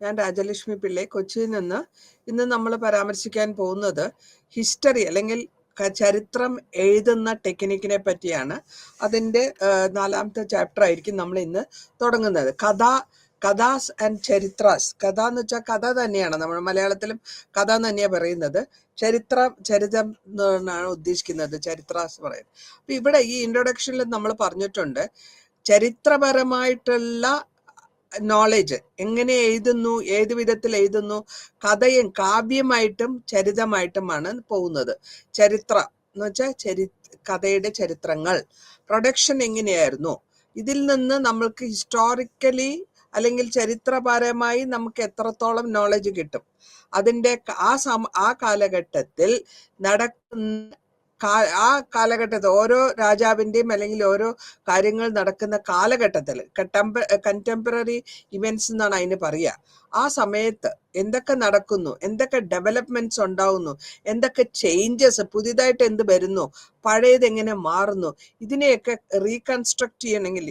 ഞാൻ രാജലക്ഷ്മി പിള്ളെ, കൊച്ചിയിൽ നിന്ന്. ഇന്ന് നമ്മൾ പരാമർശിക്കാൻ പോകുന്നത് ഹിസ്റ്ററി അല്ലെങ്കിൽ ചരിത്രം എഴുതുന്ന ടെക്നിക്കിനെ പറ്റിയാണ്. അതിൻ്റെ 4ാമത്തെ ചാപ്റ്റർ ആയിരിക്കും നമ്മൾ ഇന്ന് തുടങ്ങുന്നത്. കഥാസ് ആൻഡ് ചരിത്രാസ്. കഥ എന്ന് വെച്ചാൽ കഥ തന്നെയാണ്, നമ്മൾ മലയാളത്തിലും കഥ തന്നെയാണ് പറയുന്നത്. ചരിതം എന്നാണ് ഉദ്ദേശിക്കുന്നത്, ചരിത്രാസ് പറയുന്നത്. അപ്പൊ ഇവിടെ ഈ ഇൻട്രൊഡക്ഷനിൽ നമ്മൾ പറഞ്ഞിട്ടുണ്ട്, ചരിത്രപരമായിട്ടുള്ള നോളജ് എങ്ങനെ എഴുതുന്നു, ഏത് വിധത്തിൽ എഴുതുന്നു, കഥയും കാവ്യമായിട്ടും ചരിതമായിട്ടുമാണ് പോകുന്നത്. ചരിത്ര എന്ന് വെച്ചാൽ കഥയുടെ ചരിത്രങ്ങൾ, പ്രൊഡക്ഷൻ എങ്ങനെയായിരുന്നു, ഇതിൽ നിന്ന് നമ്മൾക്ക് ഹിസ്റ്റോറിക്കലി അല്ലെങ്കിൽ ചരിത്രപരമായി നമുക്ക് എത്രത്തോളം നോളജ് കിട്ടും, അതിൻ്റെ ആ കാലഘട്ടത്തിൽ നടക്കുന്ന ആ കാലഘട്ടത്തിൽ ഓരോ രാജാവിൻ്റെയും അല്ലെങ്കിൽ ഓരോ കാര്യങ്ങൾ നടക്കുന്ന കാലഘട്ടത്തിൽ കണ്ടംപററി ഇവൻറ്റ്സ് എന്നാണ് അതിന് പറയുക. ആ സമയത്ത് എന്തൊക്കെ നടക്കുന്നു, എന്തൊക്കെ ഡെവലപ്മെന്റ്സ് ഉണ്ടാവുന്നു, എന്തൊക്കെ ചേഞ്ചസ്, പുതിയതായിട്ട് എന്ത് വരുന്നു, പഴയത് എങ്ങനെ മാറുന്നു, ഇതിനെയൊക്കെ റീകൺസ്ട്രക്ട് ചെയ്യണമെങ്കിൽ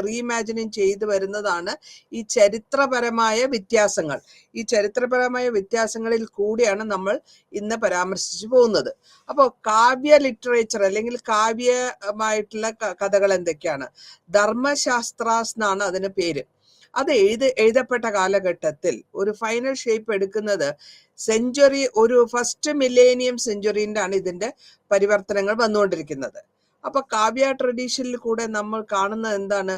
റീഇമാജിനിങ് ചെയ്തു വരുന്നതാണ് ഈ ചരിത്രപരമായ വ്യത്യാസങ്ങൾ. ഈ ചരിത്രപരമായ വ്യത്യാസങ്ങളിൽ കൂടിയാണ് നമ്മൾ ഇന്ന് പരാമർശിച്ചു പോകുന്നത്. അപ്പോൾ കാവ്യ ലിറ്ററേച്ചർ അല്ലെങ്കിൽ കാവ്യമായിട്ടുള്ള കഥകൾ എന്തൊക്കെയാണ്? ധർമ്മശാസ്ത്രാസ് എന്നാണ് അതിന് പേര്. അത് എഴുതപ്പെട്ട കാലഘട്ടത്തിൽ ഒരു ഫൈനൽ ഷേപ്പ് എടുക്കുന്നത് ഒരു ഫസ്റ്റ് മില്ലേനിയം സെഞ്ചുറിൻ്റെ ആണ് ഇതിന്റെ പരിവർത്തനങ്ങൾ വന്നുകൊണ്ടിരിക്കുന്നത്. അപ്പൊ കാവ്യ ട്രഡീഷനിൽ കൂടെ നമ്മൾ കാണുന്നത് എന്താണ്?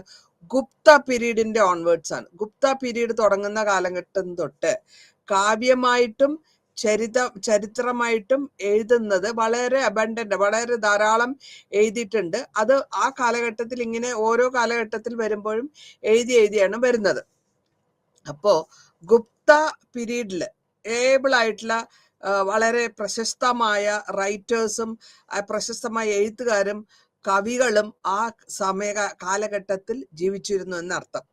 ഗുപ്ത പീരീഡിന്റെ ഓൺവേർഡ്സ് ആണ്. ഗുപ്ത പീരീഡ് തുടങ്ങുന്ന കാലഘട്ടം തൊട്ട് കാവ്യമായിട്ടും ചരിത്രമായിട്ടും എഴുതുന്നത് വളരെ അബണ്ടന്റ്, വളരെ ധാരാളം എഴുതിയിട്ടുണ്ട്. അത് ആ കാലഘട്ടത്തിൽ ഇങ്ങനെ ഓരോ കാലഘട്ടത്തിൽ വരുമ്പോഴും എഴുതിയാണ് വരുന്നത്. അപ്പോ ഗുപ്ത പീരീഡില് ഏബിൾ ആയിട്ടുള്ള വളരെ പ്രശസ്തമായ റൈറ്റേഴ്സും പ്രശസ്തമായ എഴുത്തുകാരും കവികളും ആ കാലഘട്ടത്തിൽ ജീവിച്ചിരുന്നു എന്നർത്ഥം.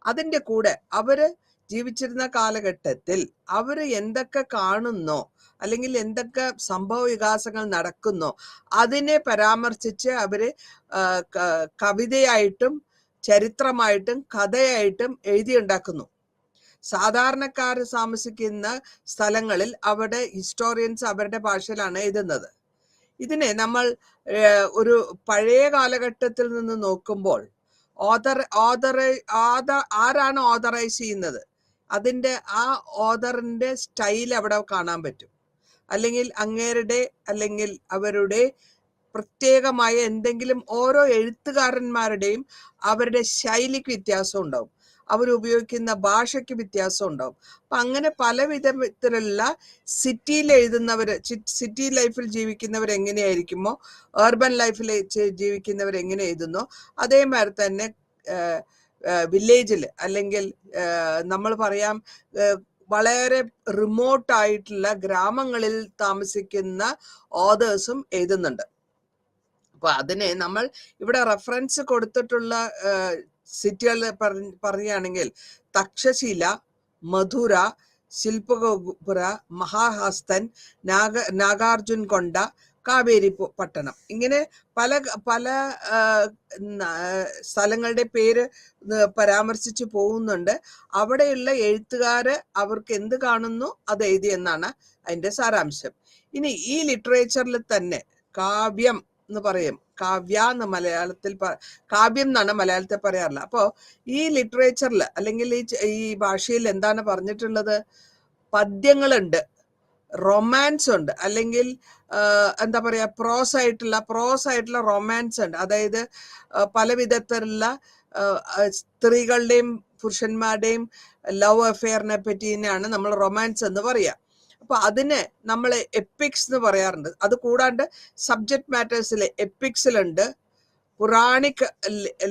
അതിൻ്റെ കൂടെ അവര് ജീവിച്ചിരുന്ന കാലഘട്ടത്തിൽ അവര് എന്തൊക്കെ കാണുന്നോ അല്ലെങ്കിൽ എന്തൊക്കെ സംഭവ വികാസങ്ങൾ നടക്കുന്നോ അതിനെ പരാമർശിച്ച് അവര് കവിതയായിട്ടും ചരിത്രമായിട്ടും കഥയായിട്ടും എഴുതിയുണ്ടാക്കുന്നു. സാധാരണക്കാർ താമസിക്കുന്ന സ്ഥലങ്ങളിൽ അവിടെ ഹിസ്റ്റോറിയൻസ് അവരുടെ ഭാഷയിലാണ് എഴുതുന്നത്. ഇതിനെ നമ്മൾ ഒരു പഴയ കാലഘട്ടത്തിൽ നിന്ന് നോക്കുമ്പോൾ ആരാണ് ഓതറൈസ് ചെയ്യുന്നത്, അതിൻ്റെ ആ ഓതറിന്റെ സ്റ്റൈൽ അവിടെ കാണാൻ പറ്റും. അല്ലെങ്കിൽ അല്ലെങ്കിൽ അവരുടെ പ്രത്യേകമായ എന്തെങ്കിലും ഓരോ എഴുത്തുകാരന്മാരുടെയും അവരുടെ ശൈലിക്ക് വ്യത്യാസം ഉണ്ടാവും, അവരുപയോഗിക്കുന്ന ഭാഷയ്ക്ക് വ്യത്യാസം ഉണ്ടാവും. അപ്പൊ അങ്ങനെ പല വിധത്തിലുള്ള സിറ്റിയിൽ എഴുതുന്നവര്, സിറ്റി ലൈഫിൽ ജീവിക്കുന്നവർ എങ്ങനെയായിരിക്കുമോ അർബൻ ലൈഫിൽ ജീവിക്കുന്നവർ എങ്ങനെ എഴുതുന്നോ അതേമാതിരി തന്നെ വില്ലേജിൽ അല്ലെങ്കിൽ നമ്മൾ പറയാം വളരെ റിമോട്ട് ആയിട്ടുള്ള ഗ്രാമങ്ങളിൽ താമസിക്കുന്ന ഓതേഴ്സും എഴുതുന്നുണ്ട്. അപ്പൊ അതിനെ നമ്മൾ ഇവിടെ റെഫറൻസ് കൊടുത്തിട്ടുള്ള സിറ്റികൾ പറയുകയാണെങ്കിൽ തക്ഷശില, മധുര, ശില്പഗോപുര, മഹാഹസ്തൻ, നാഗാർജുൻ കൊണ്ട, കാവേരി പട്ടണം, ഇങ്ങനെ പല പല സ്ഥലങ്ങളുടെ പേര് പരാമർശിച്ചു പോകുന്നുണ്ട്. അവിടെയുള്ള എഴുത്തുകാര് അവർക്ക് എന്ത് കാണുന്നു അത് എഴുതി എന്നാണ് അതിന്റെ സാരാംശം. ഇനി ഈ ലിറ്ററേച്ചറിൽ തന്നെ കാവ്യം എന്ന് പറയും, കാവ്യ എന്ന് മലയാളത്തിൽ കാവ്യം എന്നാണ് മലയാളത്തിൽ പറയാറില്ല. അപ്പോൾ ഈ ലിറ്ററേച്ചറിൽ അല്ലെങ്കിൽ ഈ ഭാഷയിൽ എന്താണ് പറഞ്ഞിട്ടുള്ളത്? പദ്യങ്ങളുണ്ട്, റൊമാൻസ് ഉണ്ട്, അല്ലെങ്കിൽ എന്താ പറയാ പ്രോസ് ആയിട്ടുള്ള റൊമാൻസ് ഉണ്ട്. അതായത് പല വിധത്തിലുള്ള സ്ത്രീകളുടെയും പുരുഷന്മാരുടെയും ലവ് അഫെയറിനെ പറ്റി തന്നെയാണ് നമ്മൾ റൊമാൻസ് എന്ന് പറയാ. അപ്പൊ അതിന് നമ്മൾ എപ്പിക്സ് എന്ന് പറയാറുണ്ട്. അത് കൂടാണ്ട് സബ്ജക്ട് മാറ്റേഴ്സിലെ എപ്പിക്സിലുണ്ട് പുറാണിക്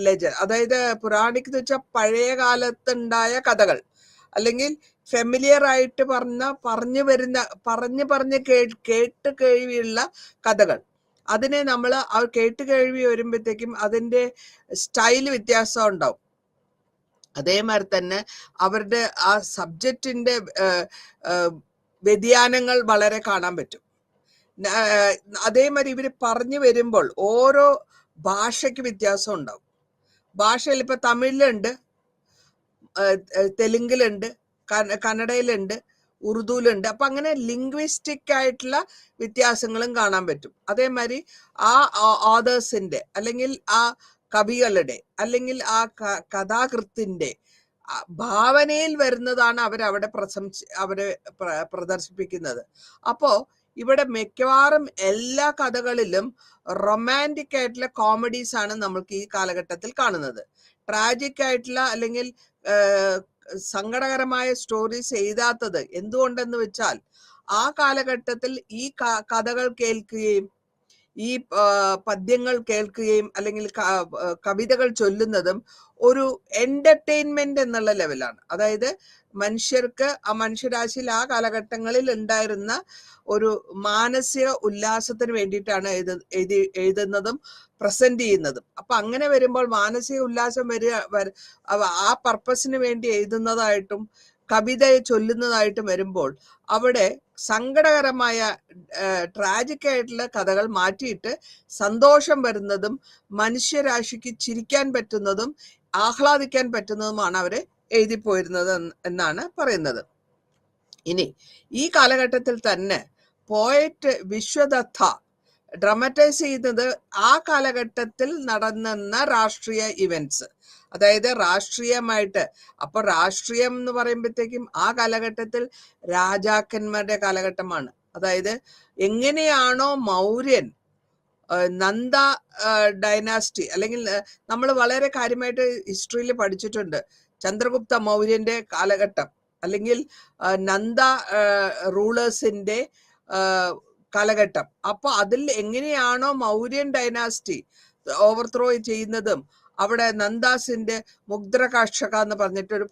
ലെജൻഡ്, അതായത് പുറാണിക് എന്ന് വെച്ചാൽ പഴയ കാലത്തുണ്ടായ കഥകൾ, അല്ലെങ്കിൽ ഫെമിലിയർ ആയിട്ട് പറഞ്ഞ് കേട്ട് കേൾവിയുള്ള കഥകൾ. അതിനെ നമ്മൾ ആ കേട്ട് കേൾവി വരുമ്പോഴത്തേക്കും അതിന്റെ സ്റ്റൈൽ വ്യത്യാസം ഉണ്ടാവും. അതേമാതിരി തന്നെ അവരുടെ ആ സബ്ജക്റ്റിന്റെ വ്യതിയാനങ്ങൾ വളരെ കാണാൻ പറ്റും. അതേമാതിരി ഇവര് പറഞ്ഞു വരുമ്പോൾ ഓരോ ഭാഷയ്ക്ക് വ്യത്യാസം ഉണ്ടാവും. ഭാഷയിൽ ഇപ്പൊ തമിഴിലുണ്ട്, തെലുങ്കിലുണ്ട്, കന്നഡയിലുണ്ട്, ഉറുദുവിലുണ്ട്. അപ്പൊ അങ്ങനെ ലിംഗ്വിസ്റ്റിക് ആയിട്ടുള്ള വ്യത്യാസങ്ങളും കാണാൻ പറ്റും. അതേമാതിരി ആ ഓതേഴ്സിന്റെ അല്ലെങ്കിൽ ആ കവികളുടെ അല്ലെങ്കിൽ ആ കഥാകൃത്തിന്റെ ഭാവനയിൽ വരുന്നതാണ് അവരവിടെ അവരെ പ്രദർശിപ്പിക്കുന്നത്. അപ്പോ ഇവിടെ മിക്കവാറും എല്ലാ കഥകളിലും റൊമാൻറ്റിക് ആയിട്ടുള്ള കോമഡീസ് ആണ് നമ്മൾക്ക് ഈ കാലഘട്ടത്തിൽ കാണുന്നത്. ട്രാജിക് ആയിട്ടുള്ള അല്ലെങ്കിൽ സങ്കടകരമായ സ്റ്റോറീസ് എഴുതാത്തത് എന്തുകൊണ്ടെന്ന് വെച്ചാൽ ആ കാലഘട്ടത്തിൽ ഈ കഥകൾ കേൾക്കുകയും ഈ പദ്യങ്ങൾ കേൾക്കുകയും അല്ലെങ്കിൽ കവിതകൾ ചൊല്ലുന്നതും ഒരു എന്റർടൈൻമെന്റ് എന്നുള്ള ലെവലാണ്. അതായത് മനുഷ്യർക്ക് ആ മനുഷ്യരാശിയിൽ ആ കാലഘട്ടങ്ങളിൽ ഉണ്ടായിരുന്ന ഒരു മാനസിക ഉല്ലാസത്തിന് വേണ്ടിയിട്ടാണ് എഴുതുന്നതും പ്രസന്റ് ചെയ്യുന്നതും. അപ്പൊ അങ്ങനെ വരുമ്പോൾ മാനസിക ഉല്ലാസം ആ പർപ്പസിന് വേണ്ടി എഴുതുന്നതായിട്ടും കവിതയെ ചൊല്ലുന്നതായിട്ടും വരുമ്പോൾ അവിടെ സങ്കടകരമായ ട്രാജിക് ആയിട്ടുള്ള കഥകൾ മാറ്റിയിട്ട് സന്തോഷം വരുന്നതും മനുഷ്യരാശിക്ക് ചിരിക്കാൻ പറ്റുന്നതും ആഹ്ലാദിക്കാൻ പറ്റുന്നതുമാണ് അവര് എഴുതിപ്പോയിരുന്നത് എന്നാണ് പറയുന്നത്. ഇനി ഈ കാലഘട്ടത്തിൽ തന്നെ പോയറ്റ് വിശ്വദത്ത ഡ്രാമറ്റൈസ് ചെയ്യുന്നത് ആ കാലഘട്ടത്തിൽ നടന്ന രാഷ്ട്രീയ ഇവന്റ്സ്, അതായത് രാഷ്ട്രീയമായിട്ട്. അപ്പൊ രാഷ്ട്രീയം എന്ന് പറയുമ്പോഴത്തേക്കും ആ കാലഘട്ടത്തിൽ രാജാക്കന്മാരുടെ കാലഘട്ടമാണ്. അതായത് എങ്ങനെയാണോ മൗര്യൻ നന്ദ ഡൈനാസ്റ്റി, അല്ലെങ്കിൽ നമ്മൾ വളരെ കാര്യമായിട്ട് ഹിസ്റ്ററിയിൽ പഠിച്ചിട്ടുണ്ട് ചന്ദ്രഗുപ്ത മൗര്യന്റെ കാലഘട്ടം അല്ലെങ്കിൽ നന്ദ റൂളേഴ്സിന്റെ കാലഘട്ടം. അപ്പൊ അതിൽ എങ്ങനെയാണോ മൗര്യൻ ഡൈനാസ്റ്റി ഓവർത്രോ ചെയ്യുന്നതും അവിടെ നന്ദാസിന്റെ മുഗ്ധകാക്ഷക എന്ന് പറഞ്ഞിട്ട് ഒരു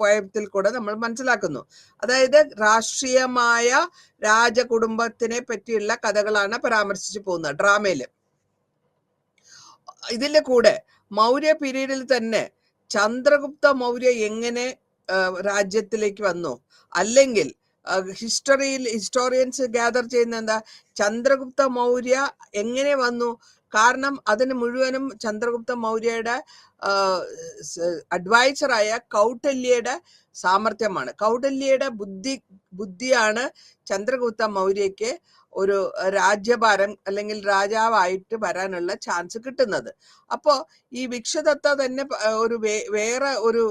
പോയത്തിൽ കൂടെ നമ്മൾ മനസ്സിലാക്കുന്നു. അതായത് രാഷ്ട്രീയമായ രാജകുടുംബത്തിനെ പറ്റിയുള്ള കഥകളാണ് പരാമർശിച്ചു പോകുന്നത് ഡ്രാമയില്. ഇതിന്റെ കൂടെ മൗര്യ പീരീഡിൽ തന്നെ ചന്ദ്രഗുപ്ത മൗര്യ എങ്ങനെ രാജ്യത്തിലേക്ക് വന്നു, അല്ലെങ്കിൽ ഹിസ്റ്റോറിയൻസ് ഗ്യാദർ ചെയ്യുന്ന എന്താ, ചന്ദ്രഗുപ്ത മൗര്യ എങ്ങനെ വന്നു. കാരണം അതിന് മുഴുവനും ചന്ദ്രഗുപ്ത മൗര്യയുടെ അഡ്വൈസറായ കൗടല്യയുടെ സാമർഥ്യമാണ്. കൗടല്യയുടെ ബുദ്ധിയാണ് ചന്ദ്രഗുപ്ത മൗര്യക്ക് ഒരു രാജ്യഭാരം അല്ലെങ്കിൽ രാജാവായിട്ട് വരാനുള്ള ചാൻസ് കിട്ടുന്നത്. അപ്പോ ഈ വിശ്വദത്ത തന്നെ ഒരു വേറെ ഒരു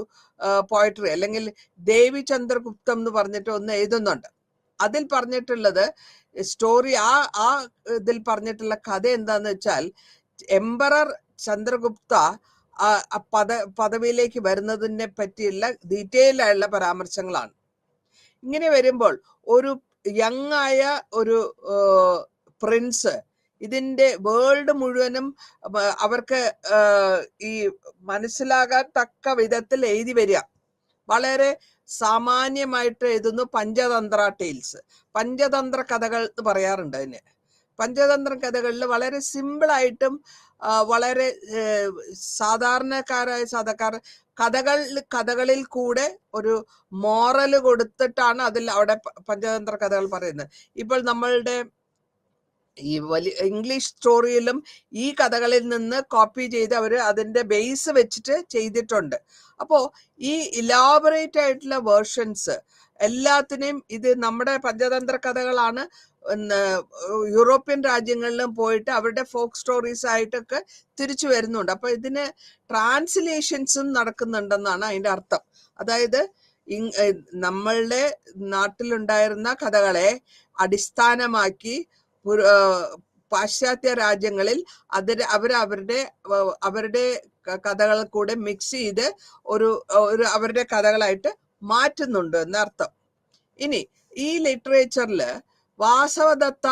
പോയട്രി അല്ലെങ്കിൽ ദേവി ചന്ദ്രഗുപ്തം എന്ന് പറഞ്ഞിട്ട് ഒന്ന് എഴുതുന്നുണ്ട്. അതിൽ പറഞ്ഞിട്ടുള്ളത് സ്റ്റോറി ആ ഇതിൽ പറഞ്ഞിട്ടുള്ള കഥ എന്താന്ന് വെച്ചാൽ എംപറർ ചന്ദ്രഗുപ്ത പദവിയിലേക്ക് വരുന്നതിനെ പറ്റിയുള്ള ഡീറ്റെയിൽ ആയുള്ള പരാമർശങ്ങളാണ്. ഇങ്ങനെ വരുമ്പോൾ ഒരു യങ് ആയ ഒരു പ്രിൻസ് ഇതിന്റെ വേൾഡ് മുഴുവനും അവർക്ക് ഈ മനസ്സിലാകാൻ തക്ക വിധത്തിൽ എഴുതി വരിക. വളരെ സാമാന്യമായിട്ട് എഴുതുന്നു പഞ്ചതന്ത്ര ടെയിൽസ്, പഞ്ചതന്ത്ര കഥകൾ എന്ന് പറയാറുണ്ട് അതിന്. പഞ്ചതന്ത്ര കഥകളിൽ വളരെ സിമ്പിളായിട്ടും വളരെ സാധാരണക്കാരായ കഥകളിൽ കൂടെ ഒരു മോറൽ കൊടുത്തിട്ടാണ് അതിൽ അവിടെ പഞ്ചതന്ത്ര കഥകൾ പറയുന്നത്. ഇപ്പോൾ നമ്മളുടെ ഈ വലിയ ഇംഗ്ലീഷ് സ്റ്റോറിയിലും ഈ കഥകളിൽ നിന്ന് കോപ്പി ചെയ്ത് അവർ അതിന്റെ ബേസ് വെച്ചിട്ട് ചെയ്തിട്ടുണ്ട്. അപ്പോ ഈ ഇലാബറേറ്റ് ആയിട്ടുള്ള വേർഷൻസ് എല്ലാത്തിനെയും ഇത് നമ്മുടെ പഞ്ചതന്ത്ര കഥകളാണ് യൂറോപ്യൻ രാജ്യങ്ങളിലും പോയിട്ട് അവരുടെ ഫോക്ക് സ്റ്റോറീസ് ആയിട്ടൊക്കെ തിരിച്ചു വരുന്നുണ്ട്. അപ്പൊ ഇതിന് ട്രാൻസ്ലേഷൻസും നടക്കുന്നുണ്ടെന്നാണ് അതിന്റെ അർത്ഥം. അതായത് നമ്മളുടെ നാട്ടിലുണ്ടായിരുന്ന കഥകളെ അടിസ്ഥാനമാക്കി പാശ്ചാത്യ രാജ്യങ്ങളിൽ അവരുടെ കഥകൾ കൂടെ മിക്സ് ചെയ്ത് ഒരു അവരുടെ കഥകളായിട്ട് മാറ്റുന്നുണ്ട് എന്നർത്ഥം. ഇനി ഈ ലിറ്ററേച്ചറിൽ വാസവദത്ത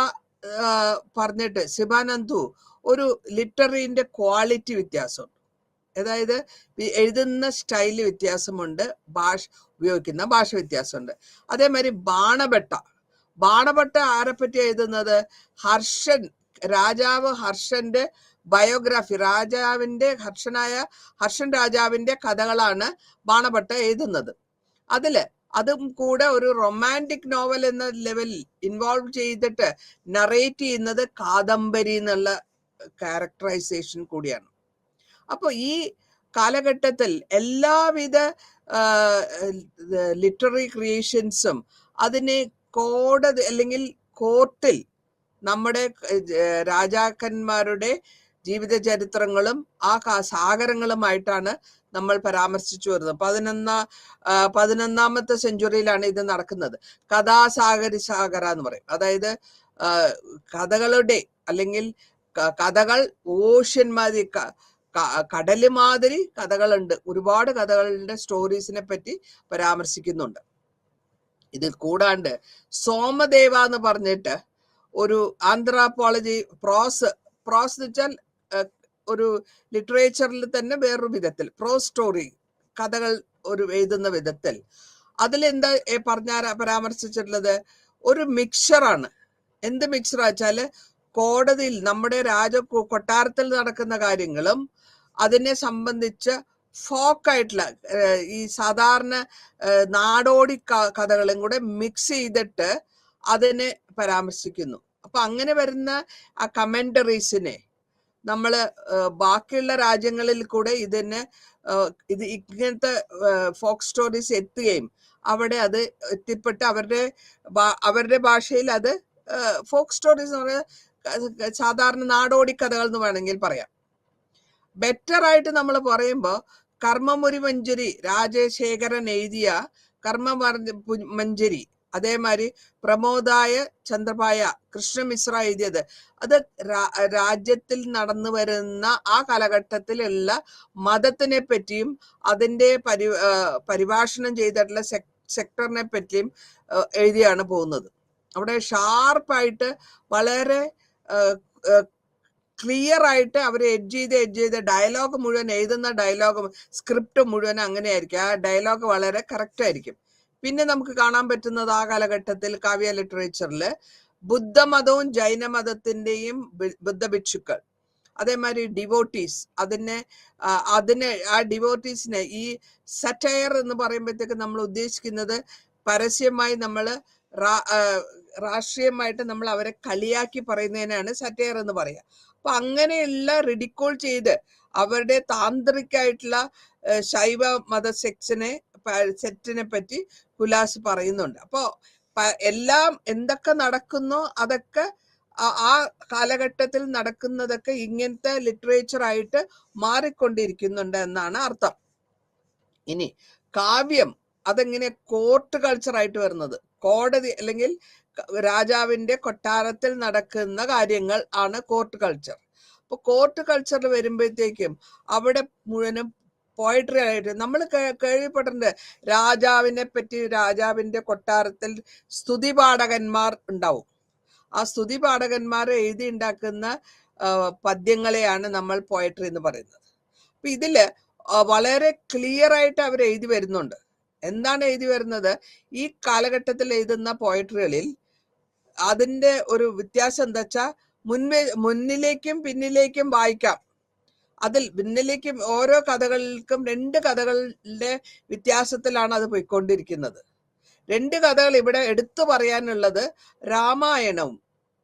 പറഞ്ഞിട്ട് ശിവാനന്ദു ഒരു ലിറ്റററിന്റെ ക്വാളിറ്റി വ്യത്യാസമുണ്ട്. അതായത് എഴുതുന്ന സ്റ്റൈല് വ്യത്യാസമുണ്ട്, ഉപയോഗിക്കുന്ന ഭാഷ വ്യത്യാസമുണ്ട്. അതേമാതിരി ബാണഭട്ട ആരെപ്പറ്റി എഴുതുന്നത്, രാജാവ് ഹർഷന്റെ ബയോഗ്രാഫി, ഹർഷൻ രാജാവിന്റെ കഥകളാണ് ബാണഭട്ട എഴുതുന്നത്. അതും കൂടെ ഒരു റൊമാൻറ്റിക് നോവൽ എന്ന ലെവലിൽ ഇൻവോൾവ് ചെയ്തിട്ട് നറേറ്റ് ചെയ്യുന്നത് കാദംബരി എന്നുള്ള ക്യാരക്ടറൈസേഷൻ കൂടിയാണ്. അപ്പൊ ഈ കാലഘട്ടത്തിൽ എല്ലാവിധ ലിറ്റററി ക്രിയേഷൻസും അതിനെ കോടതി അല്ലെങ്കിൽ കോർട്ടിൽ നമ്മുടെ രാജാക്കന്മാരുടെ ജീവിത ചരിത്രങ്ങളും ആ സാഗരങ്ങളുമായിട്ടാണ് നമ്മൾ പരാമർശിച്ചു വരുന്നത്. 11ാമത്തെ സെഞ്ചുറിയിലാണ് ഇത് നടക്കുന്നത്. സാഗര എന്ന് പറയും. അതായത് കഥകളുടെ അല്ലെങ്കിൽ കഥകൾ ഓഷ്യൻ മാതിരി കടല് മാതിരി കഥകളുണ്ട്. ഒരുപാട് കഥകളുടെ സ്റ്റോറീസിനെ പറ്റി പരാമർശിക്കുന്നുണ്ട്. ഇതിൽ കൂടാണ്ട് സോമദേവ എന്ന് പറഞ്ഞിട്ട് ഒരു ആന്ത്രോപോളജി പ്രോസ് എന്ന് വെച്ചാൽ ഒരു ലിറ്ററേച്ചറിൽ തന്നെ വേറൊരു വിധത്തിൽ പ്രോസ് സ്റ്റോറി കഥകൾ ഒരു എഴുതുന്ന വിധത്തിൽ അതിലെന്താ പരാമർശിച്ചിട്ടുള്ളത്? ഒരു മിക്സറാണ്. എന്ത് മിക്സർ വെച്ചാല് കോടതിയിൽ നമ്മുടെ കൊട്ടാരത്തിൽ നടക്കുന്ന കാര്യങ്ങളും അതിനെ സംബന്ധിച്ച് ഫോക്കായിട്ടുള്ള ഈ സാധാരണ നാടോടി കഥകളും കൂടെ മിക്സ് ചെയ്തിട്ട് അതിനെ പരാമർശിക്കുന്നു. അപ്പൊ അങ്ങനെ വരുന്ന ആ കമന്ററീസിനെ നമ്മള് ബാക്കിയുള്ള രാജ്യങ്ങളിൽ കൂടെ ഇത് ഇങ്ങനത്തെ ഫോക്ക് സ്റ്റോറീസ് എത്തുകയും അവിടെ അത് എത്തിപ്പെട്ട് അവരുടെ ഭാഷയിൽ അത് ഫോക്ക് സ്റ്റോറീസ് എന്ന് പറഞ്ഞാൽ സാധാരണ നാടോടി കഥകൾ എന്ന് വേണമെങ്കിൽ പറയാം. ബെറ്റർ ആയിട്ട് നമ്മൾ പറയുമ്പോൾ കർമ്മമുരി മഞ്ജരി രാജശേഖരൻ എഴുതിയ കർമ്മമഞ്ജരി, അതേമാതിരി പ്രമോദായ ചന്ദ്രപായ കൃഷ്ണമിശ്ര എഴുതിയത്, അത് രാജ്യത്തിൽ നടന്നു വരുന്ന ആ കാലഘട്ടത്തിലുള്ള മതത്തിനെ പറ്റിയും അതിൻ്റെ പരിഭാഷണം ചെയ്തിട്ടുള്ള സെക്ടറിനെ പറ്റിയും എഴുതിയാണ് പോകുന്നത്. അവിടെ ഷാർപ്പായിട്ട് വളരെ ക്ലിയർ ആയിട്ട് അവർ എഡ്ജ് ചെയ്ത് ഡയലോഗ് മുഴുവൻ എഴുതുന്ന ഡയലോഗ് സ്ക്രിപ്റ്റ് മുഴുവൻ അങ്ങനെയായിരിക്കും. ആ ഡയലോഗ് വളരെ കറക്റ്റ് ആയിരിക്കും. പിന്നെ നമുക്ക് കാണാൻ പറ്റുന്നത് ആ കാലഘട്ടത്തിൽ കാവ്യ ലിറ്ററേച്ചറിൽ ബുദ്ധമതവും ജൈനമതത്തിന്റെയും ബുദ്ധഭിക്ഷുക്കൾ, അതേമാതിരി ഡിവോട്ടീസ്, ആ ഡിവോട്ടീസിനെ ഈ സറ്റയർ എന്ന് പറയുമ്പോഴത്തേക്ക് നമ്മൾ ഉദ്ദേശിക്കുന്നത് പരസ്യമായി നമ്മൾ രാഷ്ട്രീയമായിട്ട് നമ്മൾ അവരെ കളിയാക്കി പറയുന്നതിനാണ് സറ്റയർ എന്ന് പറയുക. അപ്പൊ അങ്ങനെയുള്ള റിഡിക്കോൾ ചെയ്ത് അവരുടെ താന്ത്രികമായിട്ടുള്ള ശൈവ മത സെറ്റിനെ പറ്റി കുലാസ് പറയുന്നുണ്ട്. അപ്പോ എല്ലാം എന്തൊക്കെ നടക്കുന്നോ അതൊക്കെ ആ കാലഘട്ടത്തിൽ നടക്കുന്നതൊക്കെ ഇങ്ങനത്തെ ലിറ്ററേച്ചർ ആയിട്ട് മാറിക്കൊണ്ടിരിക്കുന്നുണ്ട് എന്നാണ് അർത്ഥം. ഇനി കാവ്യം അതെങ്ങനെ കോർട്ട് കൾച്ചർ ആയിട്ട് വരുന്നത്, കോടതി അല്ലെങ്കിൽ രാജാവിന്റെ കൊട്ടാരത്തിൽ നടക്കുന്ന കാര്യങ്ങൾ ആണ് കോർട്ട് കൾച്ചർ. അപ്പൊ കോർട്ട് കൾച്ചറിൽ വരുമ്പോഴത്തേക്കും അവിടെ മുഴുവനും പോയട്രി ആയിട്ട് നമ്മൾ കേൾവിപ്പെട്ടിട്ടുണ്ട്. രാജാവിനെ പറ്റി രാജാവിന്റെ കൊട്ടാരത്തിൽ സ്തുതിപാഠകന്മാർ ഉണ്ടാവും. ആ സ്തുതിപാഠകന്മാർ എഴുതി ഉണ്ടാക്കുന്ന പദ്യങ്ങളെയാണ് നമ്മൾ പോയട്രി എന്ന് പറയുന്നത്. അപ്പൊ ഇതില് വളരെ ക്ലിയർ ആയിട്ട് അവർ എഴുതി വരുന്നുണ്ട്. എന്താണ് എഴുതി വരുന്നത്? ഈ കാലഘട്ടത്തിൽ എഴുതുന്ന പോയട്രികളിൽ അതിന്റെ ഒരു വ്യത്യാസം എന്താ വെച്ചാൽ മുന്നിലേക്കും പിന്നിലേക്കും വായിക്കാം. അതിൽ പിന്നിലേക്കും ഓരോ കഥകൾക്കും 2 കഥകളുടെ വ്യത്യാസത്തിലാണ് അത് പോയിക്കൊണ്ടിരിക്കുന്നത്. 2 കഥകൾ ഇവിടെ എടുത്തു പറയാനുള്ളത് രാമായണവും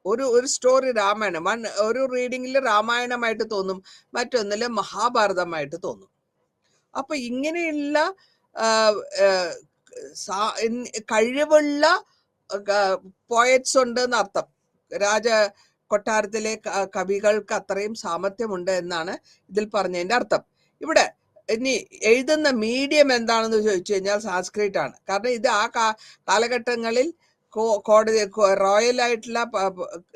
ഒരു സ്റ്റോറി രാമായണം, ഒരു റീഡിങ്ങിൽ രാമായണമായിട്ട് തോന്നും, മറ്റൊന്നില് മഹാഭാരതമായിട്ട് തോന്നും. അപ്പൊ ഇങ്ങനെയുള്ള കഴിവുള്ള പോയറ്റ്സ് ഉണ്ട് എന്നർത്ഥം. കൊട്ടാരത്തിലെ കവികൾക്ക് അത്രയും സാമർഥ്യമുണ്ട് എന്നാണ് ഇതിൽ പറഞ്ഞതിന്റെ അർത്ഥം. ഇവിടെ ഇനി എഴുതുന്ന മീഡിയം എന്താണെന്ന് ചോദിച്ചു കഴിഞ്ഞാൽ സാൻസ്ക്രിറ്റ് ആണ്. കാരണം ഇത് ആ കാലഘട്ടങ്ങളിൽ കോടതി റോയൽ ആയിട്ടുള്ള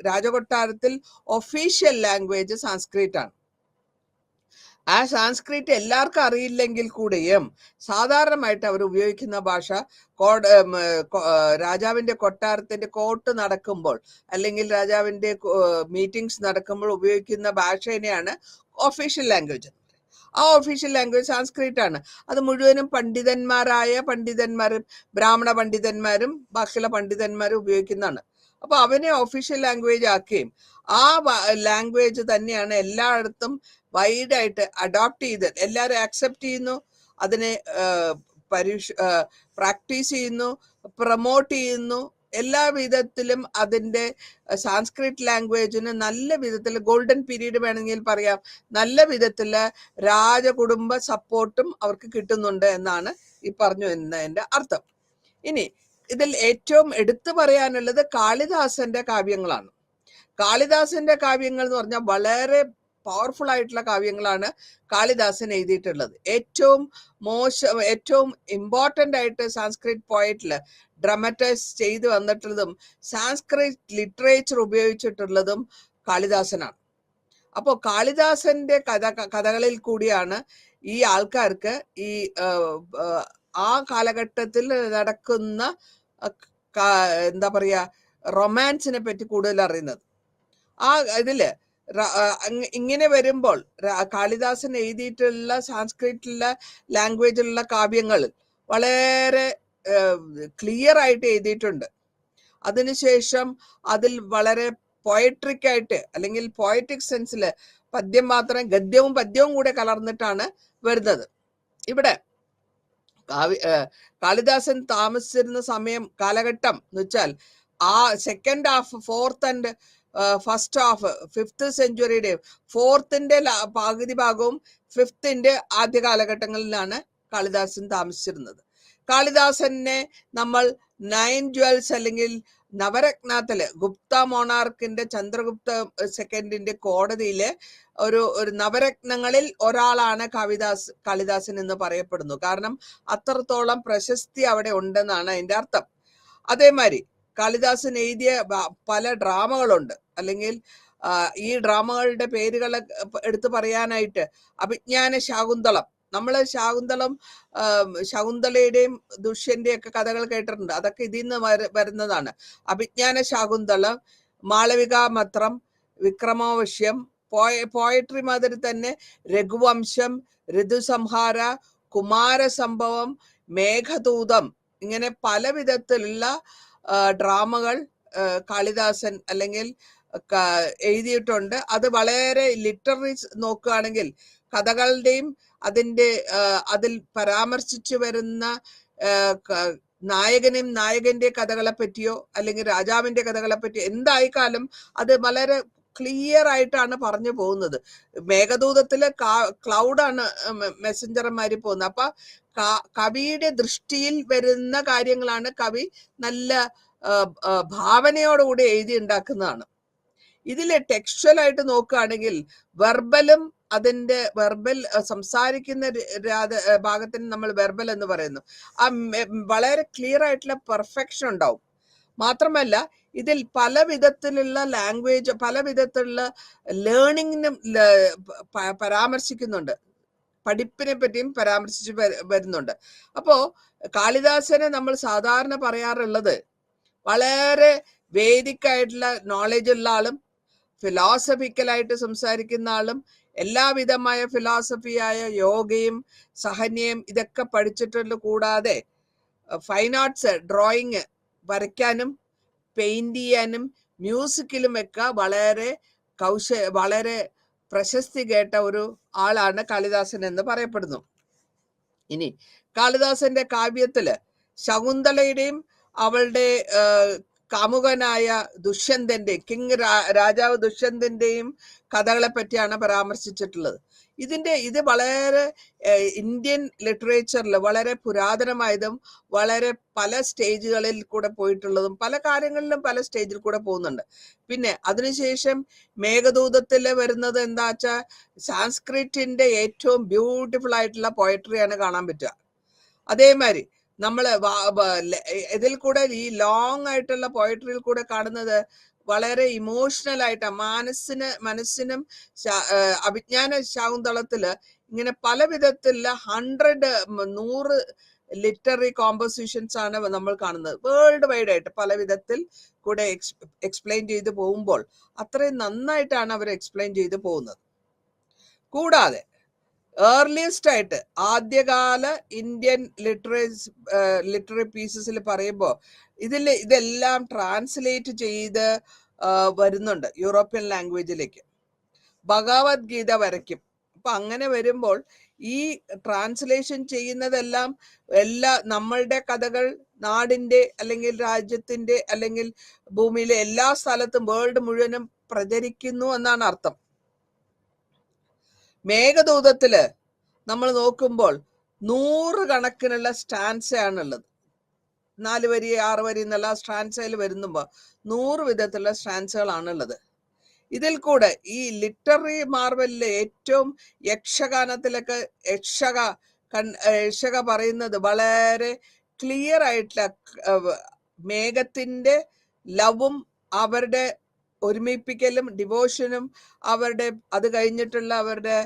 രാജകൊട്ടാരത്തിൽ ഒഫീഷ്യൽ ലാംഗ്വേജ് സാൻസ്ക്രിറ്റ് ആണ്. ആ സാൻസ്ക്രിറ്റ് എല്ലാവർക്കും അറിയില്ലെങ്കിൽ കൂടെയും സാധാരണമായിട്ട് അവർ ഉപയോഗിക്കുന്ന ഭാഷ രാജാവിന്റെ കൊട്ടാരത്തിന്റെ കോർട്ട് നടക്കുമ്പോൾ അല്ലെങ്കിൽ രാജാവിന്റെ മീറ്റിംഗ്സ് നടക്കുമ്പോൾ ഉപയോഗിക്കുന്ന ഭാഷേനെയാണ് ഒഫീഷ്യൽ ലാംഗ്വേജ്. ആ ഒഫീഷ്യൽ ലാംഗ്വേജ് സാൻസ്ക്രിറ്റ് ആണ്. അത് മുഴുവനും പണ്ഡിതന്മാരും ബ്രാഹ്മണ പണ്ഡിതന്മാരും ബാക്കിയുള്ള പണ്ഡിതന്മാരും ഉപയോഗിക്കുന്നതാണ്. അപ്പൊ അവനെ ഒഫീഷ്യൽ ലാംഗ്വേജ് ആക്കുകയും ആ ലാംഗ്വേജ് തന്നെയാണ് എല്ലായിടത്തും വൈഡായിട്ട് അഡോപ്റ്റ് ചെയ്ത് എല്ലാവരും ആക്സെപ്റ്റ് ചെയ്യുന്നു, അതിനെ പ്രാക്ടീസ് ചെയ്യുന്നു, പ്രൊമോട്ട് ചെയ്യുന്നു, എല്ലാ വിധത്തിലും അതിൻ്റെ സാൻസ്ക്രിറ്റ് ലാംഗ്വേജിന് നല്ല വിധത്തിൽ ഗോൾഡൻ പീരീഡ് വേണമെങ്കിൽ പറയാം, നല്ല വിധത്തിൽ രാജകുടുംബ സപ്പോർട്ടും അവർക്ക് കിട്ടുന്നുണ്ട് എന്നാണ് ഈ പറഞ്ഞു എന്നതിൻ്റെ അർത്ഥം. ഇനി ഇതിൽ ഏറ്റവും എടുത്തു പറയാനുള്ളത് കാളിദാസന്റെ കാവ്യങ്ങളാണ്. കാളിദാസന്റെ കാവ്യങ്ങൾ എന്ന് പറഞ്ഞാൽ വളരെ പവർഫുൾ ആയിട്ടുള്ള കാവ്യങ്ങളാണ് കാളിദാസൻ എഴുതിയിട്ടുള്ളത്. ഏറ്റവും ഇമ്പോർട്ടൻ്റ് ആയിട്ട് സാൻസ്ക്രിറ്റ് പോയറ്റിൽ ഡ്രാമറ്റൈസ് ചെയ്ത് വന്നിട്ടുള്ളതും സാൻസ്ക്രിറ്റ് ലിറ്ററേച്ചർ ഉപയോഗിച്ചിട്ടുള്ളതും കാളിദാസനാണ്. അപ്പോൾ കാളിദാസന്റെ കഥകളിൽ കൂടിയാണ് ഈ ആൾക്കാർക്ക് ഈ ആ കാലഘട്ടത്തിൽ നടക്കുന്ന എന്താ പറയാ റൊമാൻസിനെ പറ്റി കൂടുതൽ അറിയുന്നത്. ആ ഇതില് ഇങ്ങനെ വരുമ്പോൾ കാളിദാസൻ എഴുതിയിട്ടുള്ള സാൻസ്ക്രിറ്റിലുള്ള ലാംഗ്വേജിലുള്ള കാവ്യങ്ങൾ വളരെ ക്ലിയർ ആയിട്ട് എഴുതിയിട്ടുണ്ട്. അതിനുശേഷം അതിൽ വളരെ പോയട്രിക് ആയിട്ട് അല്ലെങ്കിൽ പോയറ്റിക് സെൻസിൽ പദ്യം മാത്രം ഗദ്യവും പദ്യവും കൂടെ കലർന്നിട്ടാണ് വരുന്നത്. ഇവിടെ കാളിദാസൻ താമസിച്ചിരുന്ന കാലഘട്ടം എന്ന് വെച്ചാൽ ആ second half, fourth and first half, 5th സെഞ്ചുറിയുടെ 4th പകുതി ഭാഗവും 5th ആദ്യ കാലഘട്ടങ്ങളിലാണ് കാളിദാസൻ താമസിച്ചിരുന്നത്. കാളിദാസനെ നമ്മൾ 9 ജുവൽസ് അല്ലെങ്കിൽ നവരത്നത്തില് ഗുപ്ത മോണാർക്കിന്റെ ചന്ദ്രഗുപ്ത സെക്കൻഡിന്റെ കോടതിയിലെ ഒരു നവരത്നങ്ങളിൽ ഒരാളാണ് കാളിദാസൻ എന്ന് പറയപ്പെടുന്നു. കാരണം അത്രത്തോളം പ്രശസ്തി അവിടെ ഉണ്ടെന്നാണ് അതിന്റെ അർത്ഥം. അതേമാതിരി കാളിദാസൻ എഴുതിയ പല ഡ്രാമകളുണ്ട്. അല്ലെങ്കിൽ ഈ ഡ്രാമകളുടെ പേരുകൾ എടുത്തു പറയാനായിട്ട് അഭിജ്ഞാന ശാകുന്തളം, നമ്മൾ ശകുന്തളയുടെയും ദുഷ്യന്റെയും ഒക്കെ കഥകൾ കേട്ടിട്ടുണ്ട്. അതൊക്കെ ഇതിൽ നിന്ന് വരുന്നതാണ്. അഭിജ്ഞാന ശാകുന്തളം, മാളവികാമത്രം, വിക്രമാവശ്യം, പോയട്രി മാതിരി തന്നെ രഘുവംശം, ഋതുസംഹാര, കുമാരസംഭവം, മേഘദൂതം, ഇങ്ങനെ പല വിധത്തിലുള്ള ഡ്രാമകൾ കാളിദാസൻ അല്ലെങ്കിൽ എഴുതിയിട്ടുണ്ട്. അത് വളരെ ലിറ്റററി നോക്കുകയാണെങ്കിൽ കഥകളുടെയും അതിൽ പരാമർശിച്ചു വരുന്ന നായകന്റെ കഥകളെ പറ്റിയോ അല്ലെങ്കിൽ രാജാവിന്റെ കഥകളെ പറ്റിയോ എന്തായിക്കാലും അത് വളരെ ക്ലിയർ ആയിട്ടാണ് പറഞ്ഞു പോകുന്നത്. മേഘദൂതത്തില് ക്ലൗഡാണ് മെസ്സഞ്ചർമാര് പോകുന്നത്. അപ്പൊ കവിയുടെ ദൃഷ്ടിയിൽ വരുന്ന കാര്യങ്ങളാണ് കവി നല്ല ഭാവനയോടുകൂടി എഴുതി ഉണ്ടാക്കുന്നതാണ്. ഇതിലെ ടെക്സ്ച്വൽ ആയിട്ട് നോക്കുകയാണെങ്കിൽ വെർബലും വെർബൽ സംസാരിക്കുന്ന ഭാഗത്തിന് നമ്മൾ വെർബൽ എന്ന് പറയുന്നു. ആ വളരെ ക്ലിയർ ആയിട്ടുള്ള പെർഫെക്ഷൻ ഉണ്ടാവും. മാത്രമല്ല ഇതിൽ പല വിധത്തിലുള്ള ലാംഗ്വേജ്, പല വിധത്തിലുള്ള ലേണിങ്ങിനും പരാമർശിക്കുന്നുണ്ട്. പഠിപ്പിനെ പറ്റിയും പരാമർശിച്ച് വരുന്നുണ്ട്. അപ്പോ കാളിദാസനെ നമ്മൾ സാധാരണ പറയാറുള്ളത് വളരെ വേദിക്കായിട്ടുള്ള നോളജ് ഉള്ള ആളും ഫിലോസഫിക്കലായിട്ട് സംസാരിക്കുന്ന ആളും എല്ലാവിധമായ ഫിലോസഫിയായ യോഗയും സഹന്യയും ഇതൊക്കെ പഠിച്ചിട്ടുണ്ട്. കൂടാതെ ഫൈൻ ആർട്സ്, ഡ്രോയിങ്, വരയ്ക്കാനും പെയിന്റ് ചെയ്യാനും മ്യൂസിക്കിലും ഒക്കെ വളരെ പ്രശസ്തി കേട്ട ഒരു ആളാണ് കാളിദാസൻ എന്ന് പറയപ്പെടുന്നു. ഇനി കാളിദാസന്റെ കാവ്യത്തില് ശകുന്തളയുടെയും അവളുടെ കാമുകനായ ദുഷ്യന്തന്റെ രാജാവ് ദുഷ്യന്തന്റെയും കഥകളെ പറ്റിയാണ് പരാമർശിച്ചിട്ടുള്ളത്. ഇത് വളരെ ഇന്ത്യൻ ലിറ്ററേച്ചറിൽ വളരെ പുരാതനമായതും വളരെ പല സ്റ്റേജുകളിൽ കൂടെ പോയിട്ടുള്ളതും പല കാര്യങ്ങളിലും പല സ്റ്റേജിൽ കൂടെ പോകുന്നുണ്ട്. പിന്നെ അതിനുശേഷം മേഘദൂതത്തിൽ വരുന്നത് എന്താ വെച്ചാൽ സാൻസ്ക്രിറ്റിന്റെ ഏറ്റവും ബ്യൂട്ടിഫുൾ ആയിട്ടുള്ള പോയട്രിയാണ് കാണാൻ പറ്റുക. അതേമാതിരി നമ്മള് ഇതിൽ കൂടെ ഈ ലോങ് ആയിട്ടുള്ള പോയട്രിയിൽ കൂടെ കാണുന്നത് വളരെ ഇമോഷണൽ ആയിട്ട് മനസ്സിനും അഭിജ്ഞാന ശാകുന്തളത്തില് ഇങ്ങനെ പല വിധത്തിലുള്ള 100 ലിറ്റററി കോമ്പോസിഷൻസ് ആണ് നമ്മൾ കാണുന്നത്. വേൾഡ് വൈഡ് ആയിട്ട് പല വിധത്തിൽ കൂടെ എക്സ്പ്ലെയിൻ ചെയ്ത് പോകുമ്പോൾ അത്രയും നന്നായിട്ടാണ് അവർ എക്സ്പ്ലെയിൻ ചെയ്ത് പോകുന്നത്. കൂടാതെ ഏർലിയസ്റ്റ് ആയിട്ട് ആദ്യകാല ഇന്ത്യൻ ലിറ്റററി പീസസിൽ പറയുമ്പോൾ ഇതെല്ലാം ട്രാൻസ്ലേറ്റ് ചെയ്ത് വരുന്നുണ്ട് യൂറോപ്യൻ ലാംഗ്വേജിലേക്ക്. ഭഗവത്ഗീത വരയ്ക്കും. അപ്പൊ അങ്ങനെ വരുമ്പോൾ ഈ ട്രാൻസ്ലേഷൻ ചെയ്യുന്നതെല്ലാം നമ്മളുടെ കഥകൾ നാടിന്റെ അല്ലെങ്കിൽ രാജ്യത്തിന്റെ അല്ലെങ്കിൽ ഭൂമിയിലെ എല്ലാ സ്ഥലത്തും വേൾഡ് മുഴുവനും പ്രചരിക്കുന്നു എന്നാണ് അർത്ഥം. മേഘദൂതത്തില് നമ്മൾ നോക്കുമ്പോൾ 100 കണക്കിനുള്ള സ്റ്റാൻസയാണുള്ളത്. 4 വരി 6 വരി എന്നുള്ള സ്റ്റാൻസയിൽ വരുമ്പോൾ 100 വിധത്തിലുള്ള സ്റ്റാൻസുകളാണുള്ളത്. ഇതിൽ കൂടെ ഈ ലിറ്റററി മാർവലിലെ ഏറ്റവും യക്ഷഗാനത്തിലൊക്കെ യക്ഷക പറയുന്നത് വളരെ ക്ലിയർ ആയിട്ടുള്ള മേഘത്തിന്റെ ലവും അവരുടെ ഒരുമിപ്പിക്കലും ഡിവോഷനും അവരുടെ അത് കഴിഞ്ഞിട്ടുള്ള അവരുടെ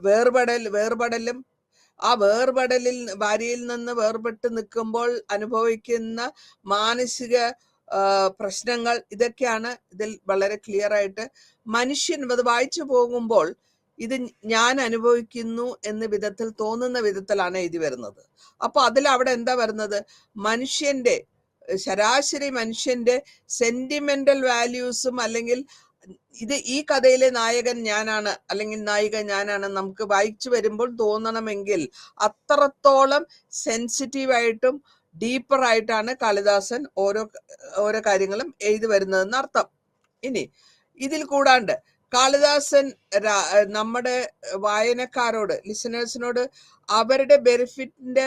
വേർപെടലും ആ വേർപെടലിൽ ഭാര്യയിൽ നിന്ന് വേർപെട്ട് നിൽക്കുമ്പോൾ അനുഭവിക്കുന്ന മാനസിക പ്രശ്നങ്ങൾ, ഇതൊക്കെയാണ് ഇതിൽ വളരെ ക്ലിയർ ആയിട്ട് മനുഷ്യൻ അത് വായിച്ചു പോകുമ്പോൾ ഇത് ഞാൻ അനുഭവിക്കുന്നു എന്ന വിധത്തിൽ തോന്നുന്ന വിധത്തിലാണ് എഴുതി വരുന്നത്. അപ്പൊ അതിൽ അവിടെ എന്താ വരുന്നത്? മനുഷ്യന്റെ ശരാശരി മനുഷ്യന്റെ സെന്റിമെന്റൽ വാല്യൂസും അല്ലെങ്കിൽ ഈ കഥയിലെ നായകൻ ഞാനാണ് അല്ലെങ്കിൽ നായിക ഞാനാണ് നമുക്ക് വായിച്ചു വരുമ്പോൾ തോന്നണമെങ്കിൽ അത്രത്തോളം സെൻസിറ്റീവായിട്ടും ഡീപ്പറായിട്ടാണ് കാളിദാസൻ ഓരോ കാര്യങ്ങളും എഴുതി വരുന്നതെന്ന് അർത്ഥം. ഇനി ഇതിൽ കൂടാണ്ട് കാളിദാസൻ നമ്മുടെ വായനക്കാരോട്, ലിസണേഴ്സിനോട് അവരുടെ ബെനിഫിറ്റിന്റെ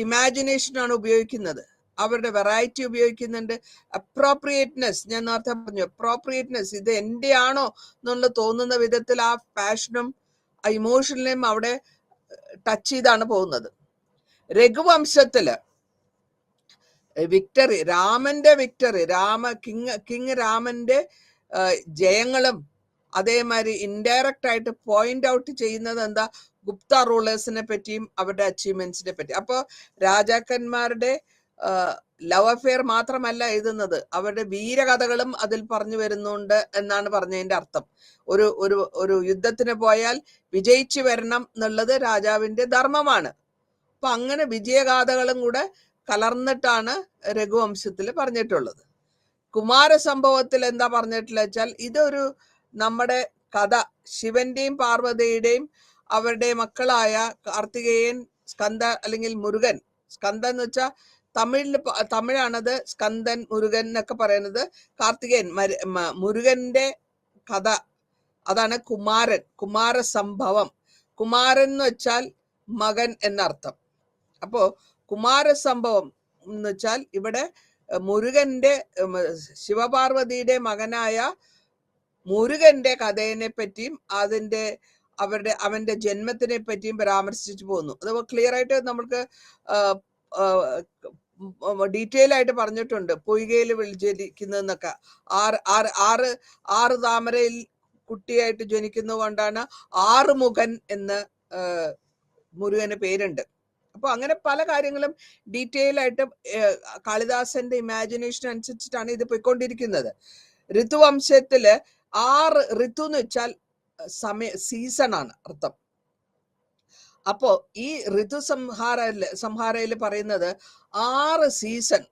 ഇമാജിനേഷനാണ് ഉപയോഗിക്കുന്നത്. അവരുടെ വെറൈറ്റി ഉപയോഗിക്കുന്നുണ്ട്. അപ്രോപ്രിയേറ്റ്നെസ്, ഞാൻ നേരത്തെ പറഞ്ഞു, അപ്രോപ്രിയേറ്റ്നെസ്, ഇത് എൻ്റെ ആണോ എന്നുള്ള തോന്നുന്ന വിധത്തിൽ ആ പാഷനും ആ ഇമോഷനിലും അവിടെ ടച്ച് ചെയ്താണ് പോകുന്നത്. രഘുവംശത്തില് വിക്ടറി, രാമന്റെ വിക്ടറി, കിങ് രാമന്റെ ജയങ്ങളും അതേമാതിരി ഇൻഡയറക്റ്റ് ആയിട്ട് പോയിന്റ് ഔട്ട് ചെയ്യുന്നത് എന്താ? ഗുപ്ത റൂളേഴ്സിനെ പറ്റിയും അവരുടെ അച്ചീവ്മെന്റ്സിനെ പറ്റി. അപ്പോൾ രാജാക്കന്മാരുടെ ലവ് അഫെയർ മാത്രമല്ല എഴുതുന്നത്, അവരുടെ വീരകഥകളും അതിൽ പറഞ്ഞു വരുന്നുണ്ട് എന്നാണ് പറഞ്ഞതിന്റെ അർത്ഥം. ഒരു യുദ്ധത്തിന് പോയാൽ വിജയിച്ചു വരണം എന്നുള്ളത് രാജാവിന്റെ ധർമ്മമാണ്. അപ്പൊ അങ്ങനെ വിജയഗാഥകളും കൂടെ കലർന്നിട്ടാണ് രഘുവംശത്തിൽ പറഞ്ഞിട്ടുള്ളത്. കുമാരസംഭവത്തിൽ എന്താ പറഞ്ഞിട്ടുള്ള വെച്ചാൽ, ഇതൊരു നമ്മുടെ കഥ ശിവന്റെയും പാർവതിയുടെയും അവരുടെ മക്കളായ കാർത്തികേയൻ, സ്കന്ദ അല്ലെങ്കിൽ മുരുകൻ. സ്കന്ദ എന്ന് വെച്ചാൽ തമിഴാണത് സ്കന്ദൻ, മുരുകൻ എന്നൊക്കെ പറയുന്നത്. കാർത്തികേയൻ, മുരുകന്റെ കഥ, അതാണ് കുമാരൻ, കുമാരസംഭവം. കുമാരൻ എന്ന് വെച്ചാൽ മകൻ എന്നർത്ഥം. അപ്പോ കുമാരസംഭവം എന്ന് വെച്ചാൽ ഇവിടെ മുരുകന്റെ, ശിവപാർവതിയുടെ മകനായ മുരുകന്റെ കഥയെ പറ്റിയും അവന്റെ ജന്മത്തിനെ പറ്റിയും പരാമർശിച്ചു പോകുന്നു. അത് ക്ലിയർ ആയിട്ട് നമ്മൾക്ക് ഡീറ്റെയിൽ ആയിട്ട് പറഞ്ഞിട്ടുണ്ട്. പൊയ്കയിൽ ജനിക്കുന്നതെന്നൊക്കെ, ആറ് താമരയിൽ കുട്ടിയായിട്ട് ജനിക്കുന്നത് കൊണ്ടാണ് ആറുമുഖൻ എന്ന് മുരുകന് പേരുണ്ട്. അപ്പൊ അങ്ങനെ പല കാര്യങ്ങളും ഡീറ്റെയിൽ ആയിട്ട് കാളിദാസന്റെ ഇമാജിനേഷൻ അനുസരിച്ചിട്ടാണ് ഇത് പോയിക്കൊണ്ടിരിക്കുന്നത്. ഋതുവംശത്തില് 6 ഋതു എന്ന് വെച്ചാൽ സീസൺ ആണ് അർത്ഥം. അപ്പോ ഈ ഋതു സംഹാരയില് പറയുന്നത് 6 സീസൺ,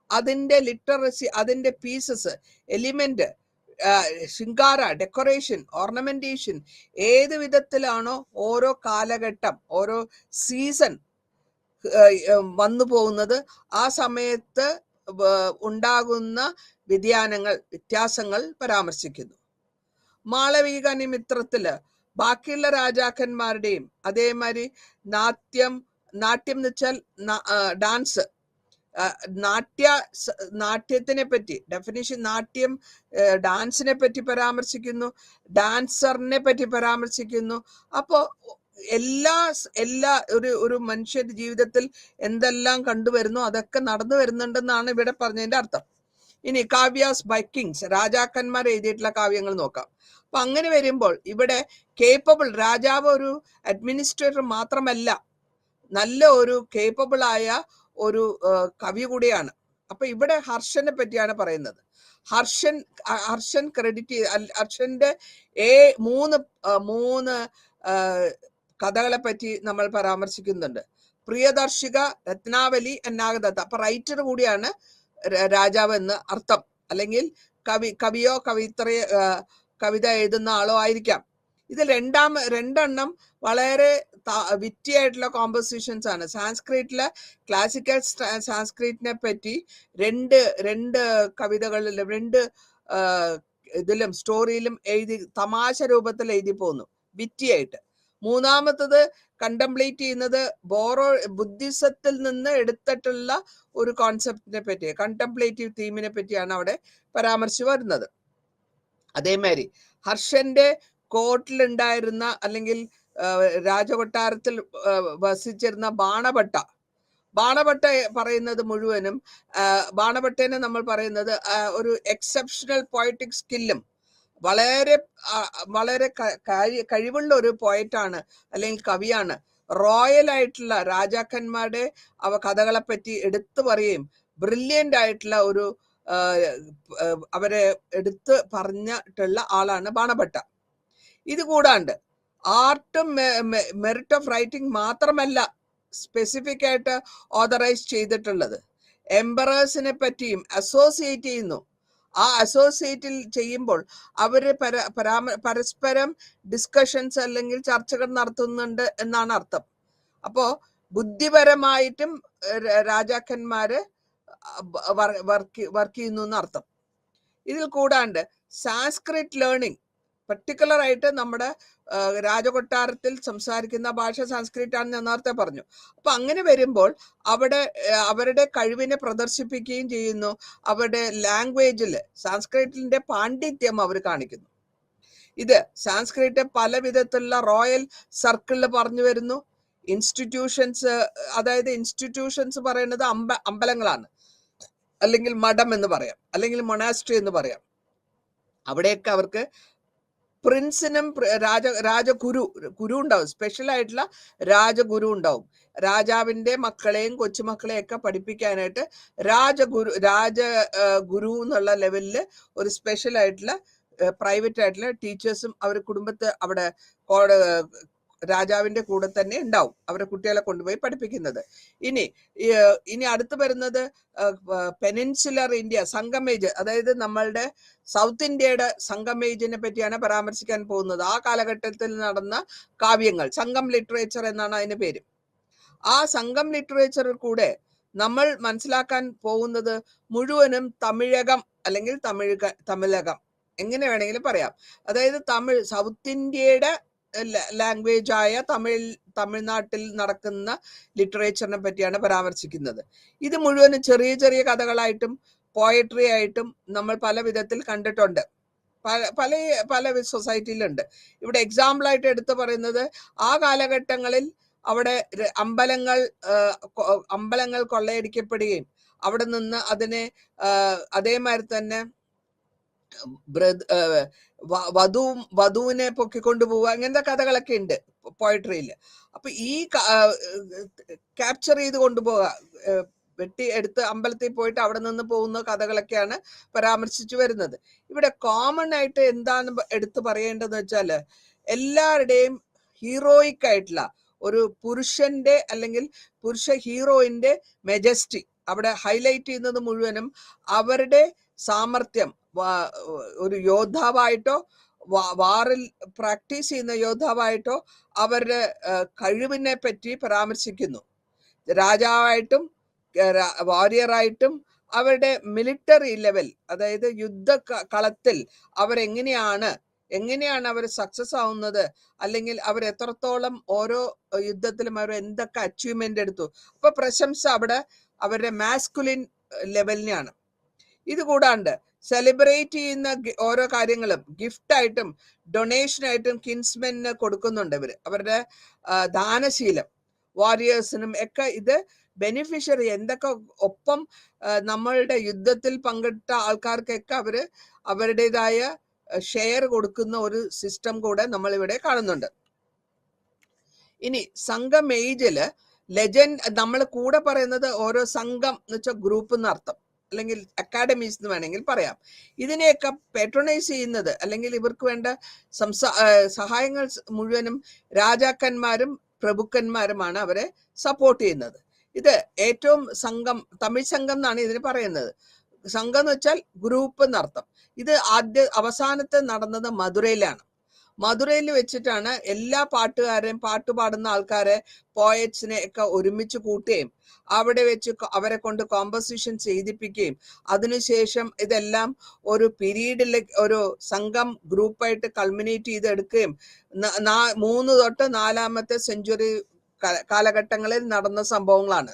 അതിന്റെ ലിറ്ററസി, അതിന്റെ പീസസ്, എലിമെന്റ്, ശൃംഗാര, ഡെക്കറേഷൻ, ഓർണമെന്റേഷൻ, ഏത് വിധത്തിലാണോ ഓരോ കാലഘട്ടം, ഓരോ സീസൺ വന്നു പോകുന്നത്, ആ സമയത്ത് ഉണ്ടാകുന്ന വ്യത്യാസങ്ങൾ പരാമർശിക്കുന്നു. മാളവിക നിമിത്രത്തില് ബാക്കിയുള്ള രാജാക്കന്മാരുടെയും അതേമാതിരി നാട്യം എന്ന് വെച്ചാൽ ഡാൻസ്, നാട്യത്തിനെ പറ്റി ഡെഫിനിഷൻ, നാട്യം ഡാൻസിനെ പറ്റി പരാമർശിക്കുന്നു, ഡാൻസറിനെ പറ്റി പരാമർശിക്കുന്നു. അപ്പോ എല്ലാ ഒരു മനുഷ്യന്റെ ജീവിതത്തിൽ എന്തെല്ലാം കണ്ടുവരുന്നു അതൊക്കെ നടന്നു വരുന്നുണ്ടെന്നാണ് ഇവിടെ പറഞ്ഞതിന്റെ അർത്ഥം. ഇനി കാവ്യാസ് ബൈ കിങ്സ്, രാജാക്കന്മാർ എഴുതിയിട്ടുള്ള കാവ്യങ്ങൾ നോക്കാം. അപ്പൊ അങ്ങനെ വരുമ്പോൾ ഇവിടെ കേപ്പബിൾ രാജാവ് ഒരു അഡ്മിനിസ്ട്രേറ്റർ മാത്രമല്ല, നല്ല ഒരു കേപ്പബിൾ ആയ ഒരു കവി കൂടിയാണ്. അപ്പൊ ഇവിടെ ഹർഷനെ പറ്റിയാണ് പറയുന്നത്. ഹർഷൻ ക്രെഡിറ്റ്, ഹർഷന്റെ മൂന്ന് കഥകളെ പറ്റി നമ്മൾ പരാമർശിക്കുന്നുണ്ട്. പ്രിയദർശിക, രത്നാവലി, നാഗദത്ത. അപ്പൊ റൈറ്റർ കൂടിയാണ് രാജാവ് എന്ന് അർത്ഥം, അല്ലെങ്കിൽ കവിയോ കവിത എഴുതുന്ന ആളോ ആയിരിക്കാം. ഇതിൽ രണ്ടെണ്ണം വളരെ വിറ്റിയായിട്ടുള്ള കോമ്പോസിഷൻസ് ആണ്. സാൻസ്ക്രിറ്റിലെ ക്ലാസിക്കൽ സാൻസ്ക്രിറ്റിനെ പറ്റി രണ്ട് കവിതകളിലും ഇതിലും സ്റ്റോറിയിലും എഴുതി തമാശ രൂപത്തിൽ എഴുതി പോന്നു വിറ്റിയായിട്ട്. മൂന്നാമത്തത് കണ്ടംപ്ലേറ്റ് ചെയ്യുന്നത് ബുദ്ധിസത്തിൽ നിന്ന് എടുത്തിട്ടുള്ള ഒരു കോൺസെപ്റ്റിനെ പറ്റി, കണ്ടംപ്ലേറ്റീവ് തീമിനെ പറ്റിയാണ് അവിടെ പരാമർശിച്ചു വരുന്നത്. അതേമാതിരി ഹർഷന്റെ കോർട്ടിലുണ്ടായിരുന്ന അല്ലെങ്കിൽ രാജകൊട്ടാരത്തിൽ വസിച്ചിരുന്ന ബാണഭട്ട പറയുന്നത് മുഴുവനും, ബാണഭട്ടേനെ നമ്മൾ പറയുന്നത് ഒരു എക്സെപ്ഷണൽ പോയറ്റിക് സ്കില്ലും വളരെ കഴിവുള്ള ഒരു പോയറ്റാണ് അല്ലെങ്കിൽ കവിയാണ്. റോയൽ ആയിട്ടുള്ള രാജാക്കന്മാരുടെ കഥകളെ പറ്റി എടുത്തു പറയുകയും ബ്രില്യൻ്റ് ആയിട്ടുള്ള ഒരു അവരെ എടുത്ത് പറഞ്ഞിട്ടുള്ള ആളാണ് ബാണഭട്ട. ഇത് കൂടാണ്ട് ആർട്ടും മെറിറ്റ് ഓഫ് റൈറ്റിംഗ് മാത്രമല്ല സ്പെസിഫിക് ആയിട്ട് ഓതറൈസ് ചെയ്തിട്ടുള്ളത്, എംപറേഴ്സിനെ പറ്റിയും അസോസിയേറ്റ് ചെയ്യുന്നു. ആ അസോസിയേറ്റിൽ ചെയ്യുമ്പോൾ അവര് പരസ്പരം ഡിസ്കഷൻസ് അല്ലെങ്കിൽ ചർച്ചകൾ നടത്തുന്നുണ്ട് എന്നാണ് അർത്ഥം. അപ്പോ ബുദ്ധിപരമായിട്ടും രാജാക്കന്മാര് വർക്ക് ചെയ്യുന്നു എന്നർത്ഥം. ഇതിൽ കൂടാണ്ട് സാൻസ്ക്രിറ്റ് ലേണിംഗ്, പർട്ടിക്കുലർ ആയിട്ട് നമ്മുടെ രാജകൊട്ടാരത്തിൽ സംസാരിക്കുന്ന ഭാഷ സാൻസ്ക്രിറ്റ് ആണെന്ന് ഞാൻ നേരത്തെ പറഞ്ഞു. അപ്പൊ അങ്ങനെ വരുമ്പോൾ അവരുടെ കഴിവിനെ പ്രദർശിപ്പിക്കുകയും ചെയ്യുന്നു. അവരുടെ ലാംഗ്വേജിൽ സാൻസ്ക്രിറ്റിന്റെ പാണ്ഡിത്യം അവർ കാണിക്കുന്നു. ഇത് സാൻസ്ക്രിറ്റ് പല വിധത്തിലുള്ള റോയൽ സർക്കിളിൽ പറഞ്ഞു വരുന്നു. ഇൻസ്റ്റിറ്റ്യൂഷൻസ്, അതായത് ഇൻസ്റ്റിറ്റ്യൂഷൻസ് പറയുന്നത് അമ്പലങ്ങളാണ്, അല്ലെങ്കിൽ മഠം എന്ന് പറയാം, അല്ലെങ്കിൽ മൊണാസ്ട്രി എന്ന് പറയാം. അവിടെയൊക്കെ അവർക്ക് പ്രിൻസിനും രാജഗുരു ഉണ്ടാവും, സ്പെഷ്യൽ ആയിട്ടുള്ള രാജഗുരു ഉണ്ടാവും. രാജാവിന്റെ മക്കളെയും കൊച്ചുമക്കളെയും ഒക്കെ പഠിപ്പിക്കാനായിട്ട് രാജഗുരു എന്നുള്ള ലെവലില് ഒരു സ്പെഷ്യൽ ആയിട്ടുള്ള പ്രൈവറ്റ് ആയിട്ടുള്ള ടീച്ചേഴ്സും അവർ കുടുംബത്തെ അവിടെ രാജാവിന്റെ കൂടെ തന്നെ ഉണ്ടാവും, അവരുടെ കുട്ടികളെ കൊണ്ടുപോയി പഠിപ്പിക്കുന്നത്. ഇനി അടുത്ത് വരുന്നത് പെനിൻസുലർ ഇന്ത്യ, സംഗമേജ്, അതായത് നമ്മളുടെ സൗത്ത് ഇന്ത്യയുടെ സംഗമേജിനെ പറ്റിയാണ് പരാമർശിക്കാൻ പോകുന്നത്. ആ കാലഘട്ടത്തിൽ നടന്ന കാവ്യങ്ങൾ, സംഗം ലിറ്ററേച്ചർ എന്നാണ് അതിന് പേര്. ആ സംഗം ലിറ്ററേച്ചറിൽ കൂടെ നമ്മൾ മനസ്സിലാക്കാൻ പോകുന്നത് മുഴുവനും തമിഴകം അല്ലെങ്കിൽ തമിഴകം എങ്ങനെ വേണമെങ്കിലും പറയാം. അതായത് സൗത്ത് ഇന്ത്യയുടെ ലാംഗ്വേജ് ആയ തമിഴ്നാട്ടിൽ നടക്കുന്ന ലിറ്ററേച്ചറിനെ പറ്റിയാണ് പരാമർശിക്കുന്നത്. ഇത് മുഴുവനും ചെറിയ ചെറിയ കഥകളായിട്ടും പോയട്രി ആയിട്ടും നമ്മൾ പല വിധത്തിൽ കണ്ടിട്ടുണ്ട്, പല സൊസൈറ്റിയിലുണ്ട്. ഇവിടെ എക്സാമ്പിൾ ആയിട്ട് എടുത്തു പറയുന്നത് ആ കാലഘട്ടങ്ങളിൽ അവിടെ അമ്പലങ്ങൾ കൊള്ളയടിക്കപ്പെടുകയും അവിടെ നിന്ന് അതിനെ അതേമാതിരി തന്നെ വധുവിനെ പൊക്കിക്കൊണ്ടുപോവുക, അങ്ങനത്തെ കഥകളൊക്കെ ഉണ്ട് പോയട്രിയിൽ. അപ്പൊ ഈ ക്യാപ്ചർ ചെയ്ത് കൊണ്ടുപോവുക, വെട്ടി എടുത്ത് അമ്പലത്തിൽ പോയിട്ട് അവിടെ നിന്ന് പോകുന്ന കഥകളൊക്കെയാണ് പരാമർശിച്ചു വരുന്നത്. ഇവിടെ കോമൺ ആയിട്ട് എന്താണ് എടുത്തു പറയേണ്ടതെന്ന് വെച്ചാൽ എല്ലാവരുടെയും ഹീറോയിക് ആയിട്ടുള്ള ഒരു പുരുഷന്റെ അല്ലെങ്കിൽ പുരുഷ ഹീറോയിന്റെ മെജസ്റ്റി അവിടെ ഹൈലൈറ്റ് ചെയ്യുന്നത് മുഴുവനും അവരുടെ സാമർത്ഥ്യം, ഒരു യോദ്ധാവായിട്ടോ വാറിൽ പ്രാക്ടീസ് ചെയ്യുന്ന യോദ്ധാവായിട്ടോ അവരുടെ കഴിവിനെ പറ്റി പരാമർശിക്കുന്നു. രാജാവായിട്ടും വാരിയറായിട്ടും അവരുടെ മിലിറ്ററി ലെവൽ, അതായത് യുദ്ധ കളത്തിൽ അവരെങ്ങനെയാണ് അവർ സക്സസ് ആവുന്നത്, അല്ലെങ്കിൽ അവർ എത്രത്തോളം ഓരോ യുദ്ധത്തിലും അവർ എന്തൊക്കെ അച്ചീവ്മെന്റ് എടുത്തു. അപ്പൊ പ്രശംസ അവിടെ അവരുടെ മാസ്കുലിൻ ലെവലിനെയാണ്. ഇത് കൂടാണ്ട് സെലിബ്രേറ്റ് ചെയ്യുന്ന ഓരോ കാര്യങ്ങളും ഗിഫ്റ്റായിട്ടും ഡൊണേഷനായിട്ടും കിൻസ്മെന് കൊടുക്കുന്നുണ്ട് അവരുടെ ദാനശീലം. വാരിയേഴ്സിനും ഒക്കെ ഇത് ബെനിഫിഷ്യറി, എന്തൊക്കെ ഒപ്പം നമ്മളുടെ യുദ്ധത്തിൽ പങ്കെടുത്ത ആൾക്കാർക്കൊക്കെ അവരുടേതായ ഷെയർ കൊടുക്കുന്ന ഒരു സിസ്റ്റം കൂടെ നമ്മൾ ഇവിടെ കാണുന്നുണ്ട്. ഇനി സംഘം ഏജില് ലെജൻഡ് നമ്മൾ കൂടെ പറയുന്നത് ഓരോ സംഘം എന്ന് വെച്ചാൽ ഗ്രൂപ്പ് എന്നർത്ഥം, അല്ലെങ്കിൽ അക്കാഡമീസ് എന്ന് വേണമെങ്കിൽ പറയാം. ഇതിനെയൊക്കെ പേട്രണൈസ് ചെയ്യുന്നത് അല്ലെങ്കിൽ ഇവർക്ക് വേണ്ട സഹായങ്ങൾ മുഴുവനും രാജാക്കന്മാരും പ്രഭുക്കന്മാരുമാണ് അവരെ സപ്പോർട്ട് ചെയ്യുന്നത്. ഇത് ഏറ്റവും തമിഴ് സംഘം എന്നാണ് ഇതിന് പറയുന്നത്. സംഘം എന്ന് വെച്ചാൽ ഗ്രൂപ്പ് എന്നർത്ഥം. ഇത് അവസാനത്തെ നടന്നത് മധുരയിലാണ്. മധുരയിൽ വെച്ചിട്ടാണ് എല്ലാ പാട്ടുകാരെയും പാട്ട് പാടുന്ന ആൾക്കാരെ പോയറ്റ്സിനെ ഒക്കെ ഒരുമിച്ച് കൂട്ടുകയും അവിടെ വെച്ച് അവരെ കൊണ്ട് കോമ്പസിഷൻ ചെയ്തിപ്പിക്കുകയും അതിനുശേഷം ഇതെല്ലാം ഒരു പീരീഡിൽ ഒരു സംഘം ഗ്രൂപ്പായിട്ട് കൾമിനേറ്റ് ചെയ്തെടുക്കുകയും 3 തൊട്ട് 4ാമത്തെ സെഞ്ചുറി കാലഘട്ടങ്ങളിൽ നടന്ന സംഭവങ്ങളാണ്.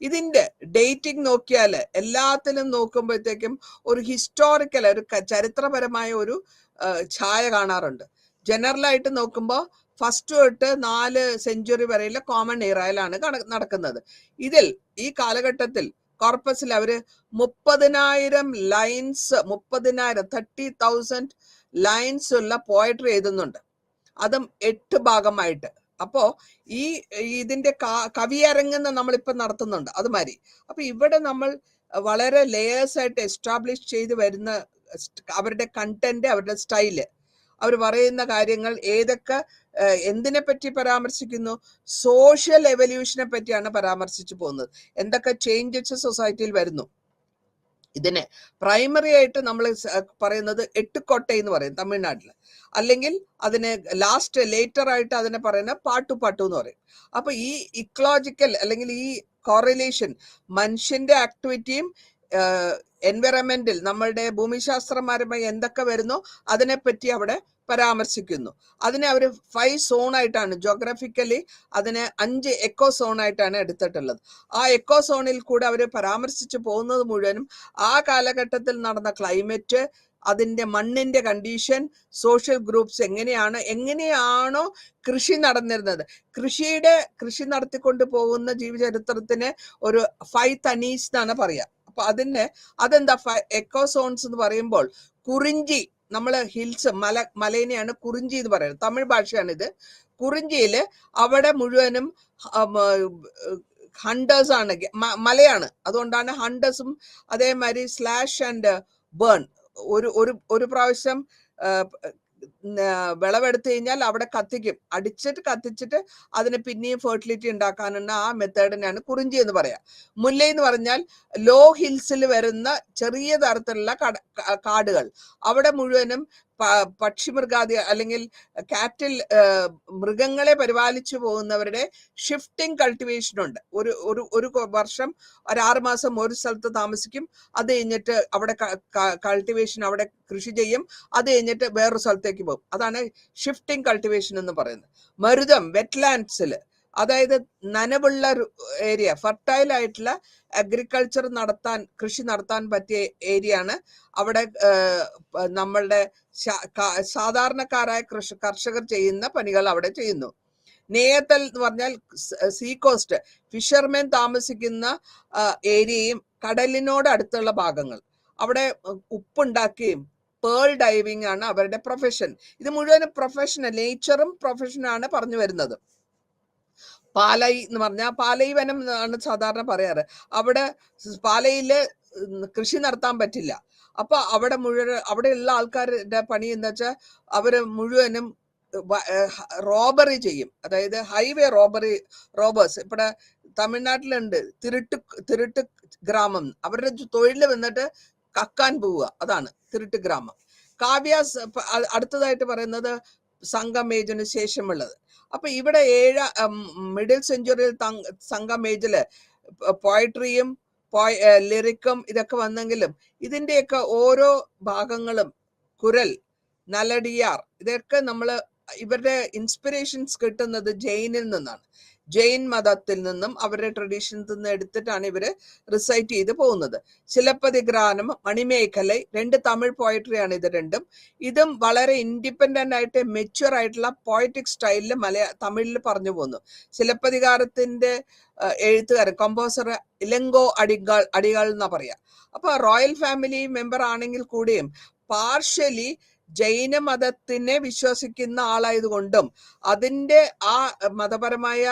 ഇതിന്റെ ഡേറ്റിംഗ് നോക്കിയാൽ എല്ലാത്തിലും നോക്കുമ്പോഴത്തേക്കും ഒരു ഹിസ്റ്റോറിക്കൽ ഒരു ചരിത്രപരമായ ഒരു ഛായ കാണാറുണ്ട്. ജനറലായിട്ട് നോക്കുമ്പോൾ ഫസ്റ്റ് തൊട്ട് 4 സെഞ്ചുറി വരെയുള്ള കോമൺ ഇറയിലാണ് നടക്കുന്നത്. ഇതിൽ ഈ കാലഘട്ടത്തിൽ കോർപ്പസിൽ അവര് 30,000 ലൈൻസ് 30,000 ലൈൻസ് ഉള്ള പോയട്രി എഴുതുന്നുണ്ട്, അതും 8 ഭാഗമായിട്ട്. അപ്പോ ഇതിന്റെ കവിയരങ്ങെന്ന് നമ്മളിപ്പോ നടത്തുന്നുണ്ട് അതുമാതിരി. അപ്പൊ ഇവിടെ നമ്മൾ വളരെ ലേയേഴ്സ് ആയിട്ട് എസ്റ്റാബ്ലിഷ് ചെയ്ത് വരുന്ന അവരുടെ കണ്ടന്റ്, അവരുടെ സ്റ്റൈല്, അവർ പറയുന്ന കാര്യങ്ങൾ ഏതൊക്കെ എന്തിനെ പറ്റി പരാമർശിക്കുന്നു, സോഷ്യൽ എവല്യൂഷനെ പറ്റിയാണ് പരാമർശിച്ചു പോകുന്നത്. എന്തൊക്കെ ചേഞ്ചസ് സൊസൈറ്റിയിൽ വരുന്നു. ഇതിനെ പ്രൈമറി ആയിട്ട് നമ്മൾ പറയുന്നത് എട്ടുകോട്ടை എന്ന് പറയും തമിഴ്നാട്ടിൽ, അല്ലെങ്കിൽ അതിനെ ലേറ്റർ ആയിട്ട് അതിനെ പറയുന്ന പാട്ടു എന്ന് പറയും. അപ്പൊ ഈ ഇക്കോളജിക്കൽ അല്ലെങ്കിൽ ഈ കോറിലേഷൻ മനുഷ്യന്റെ ആക്ടിവിറ്റിയും എൻവയറമെന്റിൽ നമ്മളുടെ ഭൂമിശാസ്ത്രപരമായി എന്തൊക്കെ വരുന്നോ അതിനെപ്പറ്റി അവിടെ പരാമർശിക്കുന്നു. അതിനെ അവർ 5 സോണായിട്ടാണ് ജോഗ്രഫിക്കലി അതിനെ 5 എക്കോ സോണായിട്ടാണ് എടുത്തിട്ടുള്ളത്. ആ എക്കോ സോണിൽ കൂടെ അവർ പരാമർശിച്ചു പോകുന്നത് മുഴുവനും ആ കാലഘട്ടത്തിൽ നടന്ന ക്ലൈമറ്റ്, അതിന്റെ മണ്ണിന്റെ കണ്ടീഷൻ, സോഷ്യൽ ഗ്രൂപ്പ്സ് എങ്ങനെയാണോ കൃഷി നടന്നിരുന്നത്, കൃഷി നടത്തിക്കൊണ്ട് പോകുന്ന ജീവചരിത്രത്തിന് ഒരു 5 തനീസ് എന്നാണ് പറയാ. അപ്പൊ അതെന്താ എക്കോ സോൺസ് എന്ന് പറയുമ്പോൾ, കുറിഞ്ചി, നമ്മള് ഹിൽസ് മലേനെയാണ് കുറിഞ്ചി എന്ന് പറയുന്നത്, തമിഴ് ഭാഷയാണിത്. കുറിഞ്ചിയില് അവിടെ മുഴുവനും ഹണ്ടേഴ്സ് ആണ്, മലയാണ്, അതുകൊണ്ടാണ് ഹണ്ടേഴ്സും അതേമാതിരി സ്ലാഷ് ആൻഡ് ബേൺ. ഒരു പ്രാവശ്യം വിളവെടുത്തു കഴിഞ്ഞാൽ അവിടെ കത്തിച്ചിട്ട് അതിനെ പിന്നെയും ഫെർട്ടിലിറ്റി ഉണ്ടാക്കാനുള്ള ആ മെത്തേഡിനാണ് കുറിഞ്ചി എന്ന് പറയാ. മുല്ല എന്ന് പറഞ്ഞാൽ ലോ ഹിൽസിൽ വരുന്ന ചെറിയ തരത്തിലുള്ള കാടുകൾ, അവിടെ മുഴുവനും പക്ഷിമൃഗാദി അല്ലെങ്കിൽ കാറ്റിൽ മൃഗങ്ങളെ പരിപാലിച്ചു പോകുന്നവരുടെ ഷിഫ്റ്റിംഗ് കൾട്ടിവേഷൻ ഉണ്ട്. ഒരു വർഷം 6 മാസം ഒരു സ്ഥലത്ത് താമസിക്കും, അത് കഴിഞ്ഞിട്ട് അവിടെ കൾട്ടിവേഷൻ, അവിടെ കൃഷി ചെയ്യും, അത് കഴിഞ്ഞിട്ട് വേറൊരു സ്ഥലത്തേക്ക് പോകും. അതാണ് ഷിഫ്റ്റിംഗ് കൾട്ടിവേഷൻ എന്ന് പറയുന്നത്. മരുതം വെറ്റ്ലാൻഡ്സിൽ, അതായത് നനവുള്ള ഏരിയ, ഫർട്ടൈൽ ആയിട്ടുള്ള അഗ്രികൾച്ചർ കൃഷി നടത്താൻ പറ്റിയ ഏരിയ ആണ്. അവിടെ നമ്മളുടെ സാധാരണക്കാരായ കർഷകർ ചെയ്യുന്ന പണികൾ അവിടെ ചെയ്യുന്നു. നേയത്തൽ എന്ന് പറഞ്ഞാൽ സീ കോസ്റ്റ്, ഫിഷർമെൻ താമസിക്കുന്ന ഏരിയയും കടലിനോട് അടുത്തുള്ള ഭാഗങ്ങൾ, അവിടെ ഉപ്പുണ്ടാക്കുകയും പേൾ ഡൈവിംഗ് ആണ് അവരുടെ പ്രൊഫഷൻ. ഇത് മുഴുവനും പ്രൊഫഷണൽ, നേച്ചറും പ്രൊഫഷനാണ് പറഞ്ഞു വരുന്നത്. പാലൈ എന്ന് പറഞ്ഞാൽ പാലൈ വനം എന്നാണ് സാധാരണ പറയാറ്. അവിടെ പാലയില് കൃഷി നടത്താൻ പറ്റില്ല. അപ്പൊ അവിടെയുള്ള ആൾക്കാരുടെ പണി എന്താ വെച്ചാൽ അവര് മുഴുവനും റോബറി ചെയ്യും. അതായത് ഹൈവേ റോബേഴ്സ് ഇവിടെ തമിഴ്നാട്ടിലുണ്ട്, തിരുട്ട് ഗ്രാമം. അവരുടെ തൊഴിൽ വന്നിട്ട് കക്കാൻ പോവുക, അതാണ് തിരുട്ട് ഗ്രാമം. കാവ്യാസ് അടുത്തതായിട്ട് പറയുന്നത് സംഗമേജിന് ശേഷമുള്ളത്. അപ്പൊ ഇവിടെ മിഡിൽ സെഞ്ചുറിയിൽ സംഗമേജില് പോയട്രിയും ലിറിക്കും ഇതൊക്കെ വന്നെങ്കിലും ഇതിന്റെയൊക്കെ ഓരോ ഭാഗങ്ങളും, കുരൽ, നലഡിയാർ, ഇതൊക്കെ ഇവരുടെ ഇൻസ്പിറേഷൻസ് കിട്ടുന്നത് ജെയിനിൽ നിന്നാണ്. ജെയിൻ മതത്തിൽ നിന്നും അവരുടെ ട്രഡീഷൻസ് നിന്ന് എടുത്തിട്ടാണ് ഇവര് റിസൈറ്റ് ചെയ്ത് പോകുന്നത്. ശിലപ്പതിഗ്രാനം, മണിമേഖല 2 തമിഴ് പോയട്രിയാണ് ഇത് രണ്ടും. ഇതും വളരെ ഇൻഡിപെൻഡന്റ് ആയിട്ട് മെച്യൂർ ആയിട്ടുള്ള പോയറ്റിക് സ്റ്റൈലിൽ തമിഴിൽ പറഞ്ഞു പോകുന്നു. ശിലപ്പതികാരത്തിന്റെ എഴുത്തുകാരൻ കമ്പോസർ ഇലങ്കോ അടികൾ എന്നാ പറയാ. അപ്പൊ റോയൽ ഫാമിലി മെമ്പർ ആണെങ്കിൽ കൂടിയും പാർഷ്യലി ജൈന മതത്തിനെ വിശ്വസിക്കുന്ന ആളായതുകൊണ്ടും അതിന്റെ ആ മതപരമായ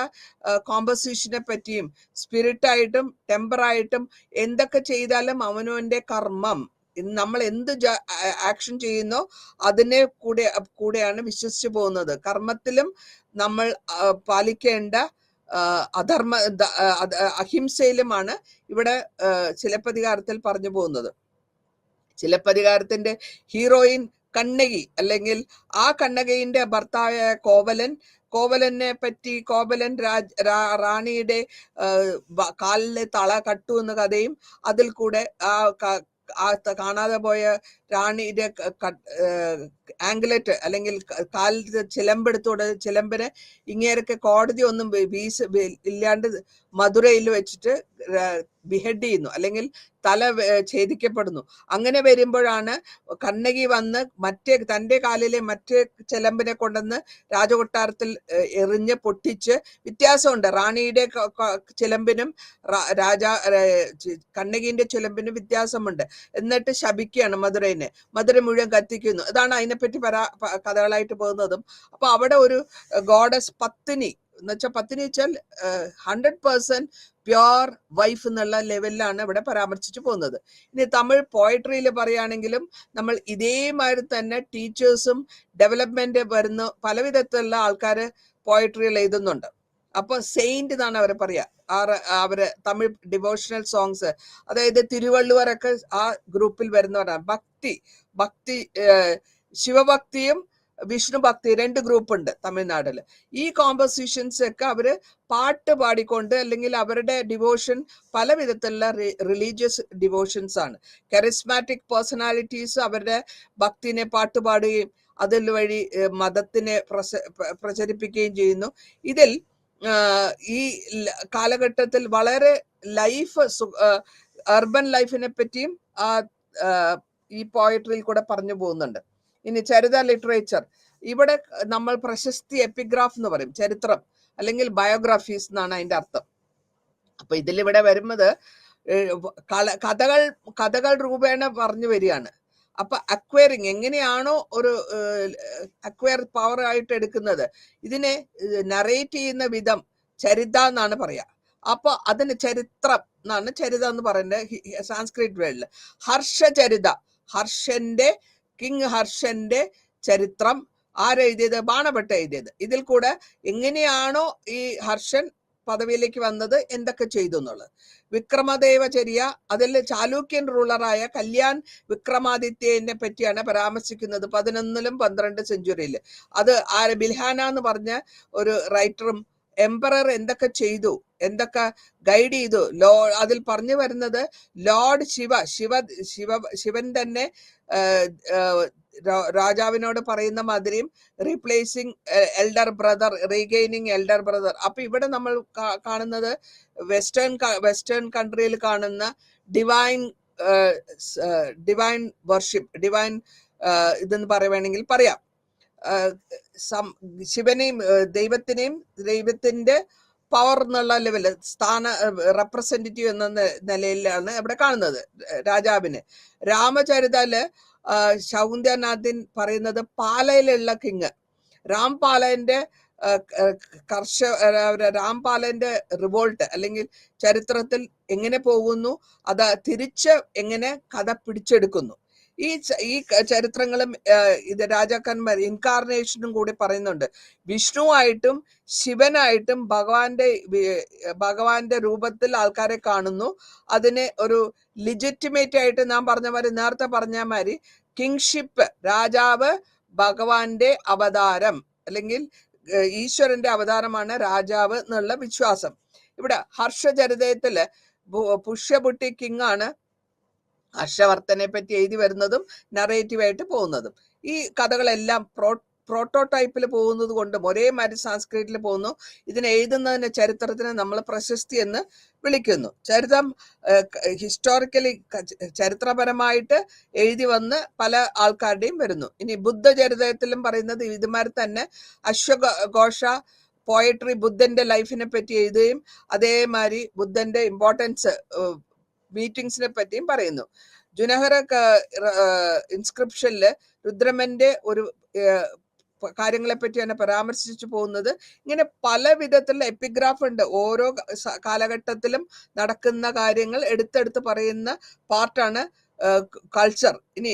കോമ്പസിഷനെ പറ്റിയും സ്പിരിറ്റായിട്ടും ടെമ്പറായിട്ടും എന്തൊക്കെ ചെയ്താലും അവനവന്റെ കർമ്മം, നമ്മൾ എന്ത് ആക്ഷൻ ചെയ്യുന്നോ അതിനെ കൂടെയാണ് വിശ്വസിച്ചു പോകുന്നത്. കർമ്മത്തിലും നമ്മൾ പാലിക്കേണ്ട അഹിംസയിലുമാണ് ഇവിടെ ചിലപ്പതികാരത്തിൽ പറഞ്ഞു പോകുന്നത്. ചിലപ്പതികാരത്തിന്റെ ഹീറോയിൻ കണ്ണകി അല്ലെങ്കിൽ ആ കണ്ണകയുടെ ഭർത്താവായ കോവലനെ പറ്റി കോവലൻ റാണിയുടെ കാലിലെ തള കട്ടു എന്ന കഥയും അതിൽ കൂടെ കാണാതെ പോയ റാണിയുടെ ആംഗുലേറ്റ് അല്ലെങ്കിൽ കാലിൽ ചിലമ്പെടുത്തോടെ ചിലമ്പിനെ ഇങ്ങേരൊക്കെ കോടതി ഒന്നും ഇല്ലാണ്ട് മധുരയിൽ വെച്ചിട്ട് ബിഹെഡ് ചെയ്യുന്നു അല്ലെങ്കിൽ തല ഛേദിക്കപ്പെടുന്നു. അങ്ങനെ വരുമ്പോഴാണ് കണ്ണകി വന്ന് തന്റെ കാലിലെ മറ്റേ ചിലമ്പിനെ കൊണ്ടുവന്ന് രാജകൊട്ടാരത്തിൽ എറിഞ്ഞ് പൊട്ടിച്ച്, വ്യത്യാസമുണ്ട് റാണിയുടെ ചിലമ്പിനും കണ്ണകീന്റെ ചിലമ്പിനും വ്യത്യാസമുണ്ട്. എന്നിട്ട് ശപിക്കുകയാണ് മധുര മുഴുവൻ കത്തിക്കുന്നു. അതാണ് അതിനെപ്പറ്റി കഥകളായിട്ട് പോകുന്നതും. അപ്പൊ അവിടെ ഒരു ഗോഡസ് പത്നി പത്നി വെച്ചാൽ 100% പ്യോർ വൈഫ് എന്നുള്ള ലെവലിലാണ് ഇവിടെ പരാമർശിച്ചു പോകുന്നത്. ഇനി തമിഴ് പോയട്രിയിൽ പറയുകയാണെങ്കിലും നമ്മൾ ഇതേമാതിരി തന്നെ ടീച്ചേഴ്സും ഡെവലപ്മെന്റ് വരുന്ന പല വിധത്തിലുള്ള ആൾക്കാര് പോയട്രിയിൽ എഴുതുന്നുണ്ട്. അപ്പൊ സെയിന്റ് എന്നാണ് അവരെ പറയാ. അവര് തമിഴ് ഡിവോഷണൽ സോങ്സ്, അതായത് തിരുവള്ളുവരൊക്കെ ആ ഗ്രൂപ്പിൽ വരുന്നവരാണ്. ഭക്തി ശിവഭക്തിയും വിഷ്ണു ഭക്തി 2 ഗ്രൂപ്പ് ഉണ്ട് തമിഴ്നാട്ടില്. ഈ കോമ്പോസിഷൻസ് ഒക്കെ അവര് പാട്ട് പാടിക്കൊണ്ട് അല്ലെങ്കിൽ അവരുടെ ഡിവോഷൻ പല വിധത്തിലുള്ള റിലീജിയസ് ഡിവോഷൻസ് ആണ്. കറിസ്മാറ്റിക് പേഴ്സണാലിറ്റീസ് അവരുടെ ഭക്തിനെ പാട്ട് പാടുകയും അതിൽ വഴി മതത്തിനെ പ്രചരിപ്പിക്കുകയും ചെയ്യുന്നു. ഇതിൽ ഈ കാലഘട്ടത്തിൽ വളരെ അർബൻ ലൈഫിനെ പറ്റിയും ഈ പോയട്രിയിൽ കൂടെ പറഞ്ഞു പോകുന്നുണ്ട്. ഇനി ചരിത ലിറ്ററേച്ചർ, ഇവിടെ നമ്മൾ പ്രശസ്തി എപ്പിഗ്രാഫ് എന്ന് പറയും, ചരിത്രം അല്ലെങ്കിൽ ബയോഗ്രാഫീസ് എന്നാണ് അതിന്റെ അർത്ഥം. അപ്പൊ ഇതിലിവിടെ വരുന്നത് കഥകൾ രൂപേണ പറഞ്ഞു വരികയാണ്. അപ്പൊ അക്വയറിങ് എങ്ങനെയാണോ ഒരു അക്വയർ പവർ ആയിട്ട് എടുക്കുന്നത്, ഇതിനെ നറേറ്റ് ചെയ്യുന്ന വിധം ചരിത എന്നാണ് പറയാ. അപ്പൊ അതിന് ചരിത്രം എന്നാണ് ചരിത എന്ന് പറയുന്നത് സാൻസ്ക്രിറ്റ് വേർഡില്. ഹർഷചരിത, കിങ് ഹർഷന്റെ ചരിത്രം ആരെഴുതിയത്? ബാണഭട്ട എഴുതിയത്. ഇതിൽ കൂടെ എങ്ങനെയാണോ ഈ ഹർഷൻ പദവിയിലേക്ക് വന്നത്, എന്തൊക്കെ ചെയ്തു എന്നുള്ളത്. വിക്രമദേവചര്യ, അതിൽ ചാലൂക്യൻ റൂളറായ കല്യാൺ വിക്രമാദിത്യനെ പറ്റിയാണ് പരാമർശിക്കുന്നത് 11ലും 12 സെഞ്ചുറിയിൽ. അത് ബിൽഹാന എന്ന് പറഞ്ഞ ഒരു റൈറ്ററും എംപറർ എന്തൊക്കെ ചെയ്തു, എന്തൊക്കെ ഗൈഡ് ചെയ്തു, അതിൽ പറഞ്ഞു വരുന്നത് ലോർഡ് ശിവൻ തന്നെ രാജാവിനോട് പറയുന്ന മാതിരിയും replacing elder brother, regaining elder brother. അപ്പൊ ഇവിടെ നമ്മൾ കാണുന്നത് വെസ്റ്റേൺ കൺട്രിയിൽ കാണുന്ന ഡിവൈൻ വർഷിപ്പ്, ഡിവൈൻ ഇതെന്ന് പറയുകയാണെങ്കിൽ പറയാം. ശിവനെയും ദൈവത്തിന്റെ പവർ എന്നുള്ള ലെവല് റെപ്രസെന്റേറ്റീവ് എന്ന നിലയിലാണ് ഇവിടെ കാണുന്നത് രാജാവിന്. രാമചരിതയില് ശൗന്ദനാഥൻ പറയുന്നത് പാലയിലുള്ള കിങ് രാംപാലന്റെ രാംപാലന്റെ റിവോൾട്ട് അല്ലെങ്കിൽ ചരിത്രത്തിൽ എങ്ങനെ പോകുന്നു, അത് തിരിച്ച് എങ്ങനെ കഥ പിടിച്ചെടുക്കുന്നു. ഈ ചരിത്രങ്ങളും ഇത് രാജാക്കന്മാർ ഇൻകാർണേഷനും കൂടി പറയുന്നുണ്ട്. വിഷ്ണുവായിട്ടും ശിവനായിട്ടും ഭഗവാന്റെ രൂപത്തിൽ ആൾക്കാരെ കാണുന്നു. അതിനെ ഒരു ലിജിറ്റിമേറ്റ് ആയിട്ട് നാം നേരത്തെ പറഞ്ഞ മാതിരി കിങ്ഷിപ്പ്, രാജാവ് ഭഗവാന്റെ അവതാരം അല്ലെങ്കിൽ ഈശ്വരന്റെ അവതാരമാണ് രാജാവ് എന്നുള്ള വിശ്വാസം. ഇവിടെ ഹർഷചരിതത്തില് പുഷ്യപുട്ടി കിങ് ആണ് ഹർഷവർദ്ധനെ പറ്റി എഴുതി വരുന്നതും നറേറ്റീവായിട്ട് പോകുന്നതും. ഈ കഥകളെല്ലാം പ്രോട്ടോടൈപ്പിൽ പോകുന്നത് കൊണ്ടും ഒരേമാതിരി സാൻസ്ക്രിറ്റിൽ പോകുന്നു. ഇതിനെ എഴുതുന്നതിന് ചരിത്രത്തിന് നമ്മൾ പ്രശസ്തി എന്ന് വിളിക്കുന്നു. ചരിത്രം ഹിസ്റ്റോറിക്കലി ചരിത്രപരമായിട്ട് എഴുതി വന്ന് പല ആൾക്കാരുടെയും വരുന്നു. ഇനി ബുദ്ധചരിതത്തിലും പറയുന്നത് ഇതുമാതിരി തന്നെ അശ്വഘോഷ പോയട്രി ബുദ്ധന്റെ ലൈഫിനെ പറ്റി എഴുതുകയും അതേമാതിരി ബുദ്ധന്റെ ഇമ്പോർട്ടൻസ് മീറ്റിംഗ്സിനെ പറ്റിയും പറയുന്നു. ജുനഹറ ഇൻസ്ക്രിപ്ഷനില് രുദ്രമന്റെ ഒരു കാര്യങ്ങളെ പറ്റിയാണ് പരാമർശിച്ചു പോകുന്നത്. ഇങ്ങനെ പല വിധത്തിലുള്ള എപ്പിഗ്രാഫ് ഉണ്ട്. ഓരോ കാലഘട്ടത്തിലും നടക്കുന്ന കാര്യങ്ങൾ എടുത്തെടുത്ത് പറയുന്ന പാർട്ടാണ് കൾച്ചർ. ഇനി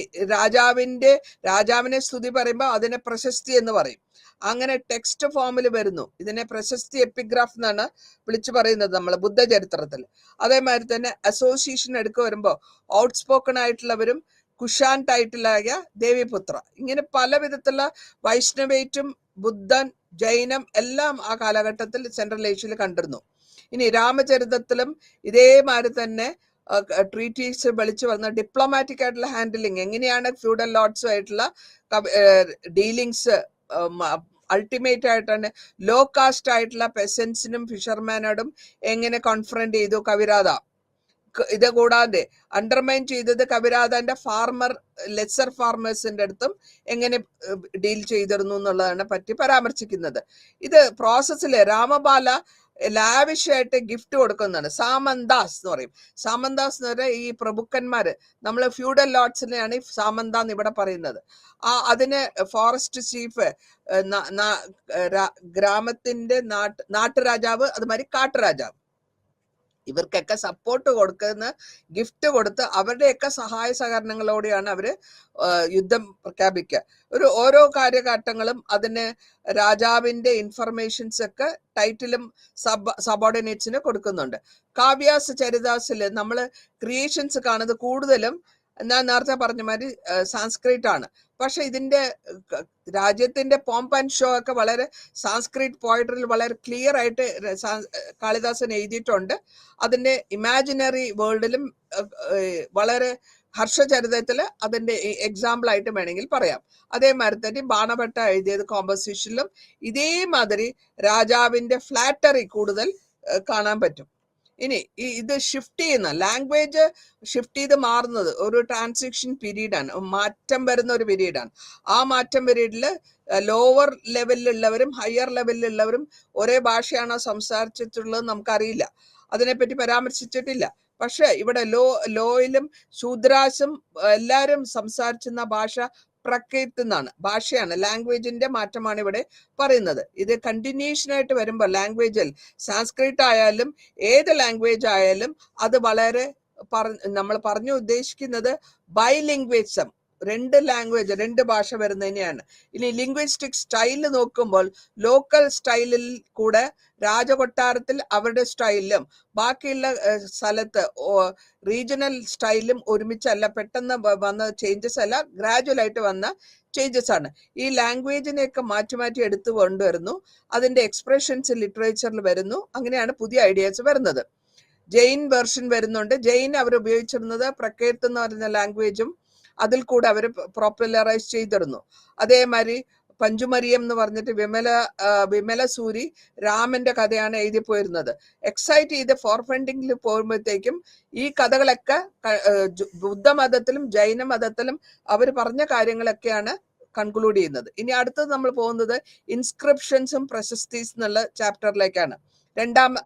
രാജാവിനെ സ്തുതി പറയുമ്പോൾ അതിനെ പ്രശസ്തി എന്ന് പറയും. അങ്ങനെ ടെക്സ്റ്റ് ഫോമിൽ വരുന്നു. ഇതിനെ പ്രശസ്തി എപ്പിഗ്രാഫ് എന്നാണ് വിളിച്ചു പറയുന്നത് നമ്മൾ ബുദ്ധചരിത്രത്തിൽ. അതേമാതിരി തന്നെ അസോസിയേഷൻ എടുക്കുക വരുമ്പോൾ ഔട്ട്സ്പോക്കൺ ആയിട്ടുള്ളവരും കുഷാൻ ടൈറ്റിലായ ദേവിപുത്ര. ഇങ്ങനെ പല വിധത്തിലുള്ള വൈഷ്ണവേറ്റും ബുദ്ധൻ ജൈനം എല്ലാം ആ കാലഘട്ടത്തിൽ സെൻട്രൽ ഏഷ്യയിൽ കണ്ടിരുന്നു. ഇനി രാമചരിതത്തിലും ഇതേമാതിരി തന്നെ ട്രീറ്റീസ് വിളിച്ചു വന്ന ഡിപ്ലോമാറ്റിക് ആയിട്ടുള്ള ഹാൻഡിലിങ്, എങ്ങനെയാണ് ഫ്യൂഡൽ ലോർഡ്സും ആയിട്ടുള്ള ഡീലിങ്സ് അൾട്ടിമേറ്റ് ആയിട്ടാണ് ലോ കാസ്റ്റ് ആയിട്ടുള്ള പെസൻസിനും ഫിഷർമാനോടും എങ്ങനെ കോൺഫ്രണ്ട് ചെയ്തു കവിരാധ. ഇത് കൂടാതെ അണ്ടർമൈൻ ചെയ്തത് കവിരാധന്റെ ലെസർ ഫാർമേഴ്സിന്റെ അടുത്തും എങ്ങനെ ഡീൽ ചെയ്തിരുന്നു എന്നുള്ളതാണ് പറ്റി പരാമർശിക്കുന്നത്. ഇത് പ്രോസസ്സില് രാമബാല ലാവിഷായിട്ട് ഗിഫ്റ്റ് കൊടുക്കുന്നതാണ്. സാമന്താസ് എന്ന് പറയും. സാമന്താസ് എന്ന് പറഞ്ഞാൽ ഈ പ്രഭുക്കന്മാര്, നമ്മൾ ഫ്യൂഡൽ ലോർഡ്സിനെയാണ് ഈ സാമന്ത എന്ന് ഇവിടെ പറയുന്നത്. അതിന് ഫോറസ്റ്റ് ചീഫ്, ഗ്രാമത്തിന്റെ നാട്ടുരാജാവ്, അതുമാതിരി കാട്ടുരാജാവ്, ഇവർക്കൊക്കെ സപ്പോർട്ട് കൊടുക്കുന്ന ഗിഫ്റ്റ് കൊടുത്ത് അവരുടെയൊക്കെ സഹായ സഹകരണങ്ങളോടെയാണ് അവര് യുദ്ധം പ്രഖ്യാപിക്കുക. ഓരോ കാര്യഘട്ടങ്ങളും അതിന് രാജാവിന്റെ ഇൻഫർമേഷൻസ് ഒക്കെ ടൈറ്റിലും സബോർഡിനേറ്റ്സിന് കൊടുക്കുന്നുണ്ട്. കാവ്യാസ് ചരിതാസില് നമ്മൾ ക്രിയേഷൻസ് കാണുന്നത് കൂടുതലും ഞാൻ നേരത്തെ പറഞ്ഞ മാതിരി സാൻസ്ക്രിറ്റ് ആണ്. പക്ഷെ ഇതിന്റെ രാജ്യത്തിന്റെ പോംപ് ആൻഡ് ഷോ ഒക്കെ വളരെ സാൻസ്ക്രിറ്റ് പോയട്രിയിൽ വളരെ ക്ലിയർ ആയിട്ട് കാളിദാസൻ എഴുതിയിട്ടുണ്ട്. അതിന്റെ ഇമാജിനറി വേൾഡിലും വളരെ ഹർഷചരിതത്തില് അതിന്റെ എക്സാമ്പിൾ ആയിട്ട് വേണമെങ്കിൽ പറയാം. അതേമാതിരി തന്നെ ബാണഭട്ട എഴുതിയത് കോമ്പോസിഷനിലും ഇതേമാതിരി രാജാവിന്റെ ഫ്ലാറ്ററി കൂടുതൽ കാണാൻ പറ്റും. ഇനി ഇത് ഷിഫ്റ്റ് ചെയ്യുന്ന ലാംഗ്വേജ് ഷിഫ്റ്റ് ചെയ്ത് മാറുന്നത് ഒരു ട്രാൻസിഷൻ പീരീഡാണ്, മാറ്റം വരുന്ന ഒരു പീരീഡാണ്. ആ മാറ്റം പീരീഡിൽ ലോവർ ലെവലിലുള്ളവരും ഹയർ ലെവലിലുള്ളവരും ഒരേ ഭാഷയാണോ സംസാരിച്ചിട്ടുള്ളത് നമുക്കറിയില്ല, അതിനെപ്പറ്റി പരാമർശിച്ചിട്ടില്ല. പക്ഷെ ഇവിടെ ലോയിലും ശൂദ്രാസും എല്ലാവരും സംസാരിച്ചിരുന്ന ഭാഷ പ്രകൃത് എന്നാണ്, ഭാഷയാണ്, ലാംഗ്വേജിന്റെ മാറ്റമാണ് ഇവിടെ പറയുന്നത്. ഇത് കണ്ടിന്യൂഷൻ ആയിട്ട് വരുമ്പോൾ ലാംഗ്വേജിൽ സാൻസ്ക്രിറ്റ് ആയാലും ഏത് ലാംഗ്വേജ് ആയാലും അത് വളരെ നമ്മൾ പറഞ്ഞു ഉദ്ദേശിക്കുന്നത് ബൈലിംഗ്വേജം, രണ്ട് ഭാഷ വരുന്നതിനെയാണ്. ഇനി ലിംഗ്വിസ്റ്റിക് സ്റ്റൈല് നോക്കുമ്പോൾ ലോക്കൽ സ്റ്റൈലിൽ കൂടെ രാജകൊട്ടാരത്തിൽ അവരുടെ സ്റ്റൈലും ബാക്കിയുള്ള സ്ഥലത്ത് റീജിയണൽ സ്റ്റൈലും ഒരുമിച്ചല്ല, പെട്ടെന്ന് വന്ന ചേഞ്ചസ് അല്ല, ഗ്രാജുവൽ ആയിട്ട് വന്ന ചേഞ്ചസ് ആണ്. ഈ ലാംഗ്വേജിനെയൊക്കെ മാറ്റി മാറ്റി എടുത്തു കൊണ്ടുവരുന്നു, അതിന്റെ എക്സ്പ്രഷൻസ് ലിറ്ററേച്ചറിൽ വരുന്നു, അങ്ങനെയാണ് പുതിയ ഐഡിയാസ് വരുന്നത്. ജെയിൻ വെർഷൻ വരുന്നുണ്ട്. ജെയിൻ അവർ ഉപയോഗിച്ചിരുന്നത് പ്രകൃത് എന്ന് പറയുന്ന ലാംഗ്വേജും അതിൽ കൂടെ അവർ പോപ്പുലറൈസ് ചെയ്തിരുന്നു. അതേമാതിരി പഞ്ചുമരിയം എന്ന് പറഞ്ഞിട്ട് വിമല സൂരി രാമന്റെ കഥയാണ് എഴുതി പോയിരുന്നത്. എക്സൈറ്റ് ചെയ്ത് ഫോർഫണ്ടിങ്ങിൽ പോകുമ്പോഴത്തേക്കും ഈ കഥകളൊക്കെ ബുദ്ധമതത്തിലും ജൈന മതത്തിലും അവർ പറഞ്ഞ കാര്യങ്ങളൊക്കെയാണ് കൺക്ലൂഡ് ചെയ്യുന്നത്. ഇനി അടുത്തത് നമ്മൾ പോകുന്നത് ഇൻസ്ക്രിപ്ഷൻസും പ്രശസ്തീസ് എന്നുള്ള ചാപ്റ്ററിലേക്കാണ്.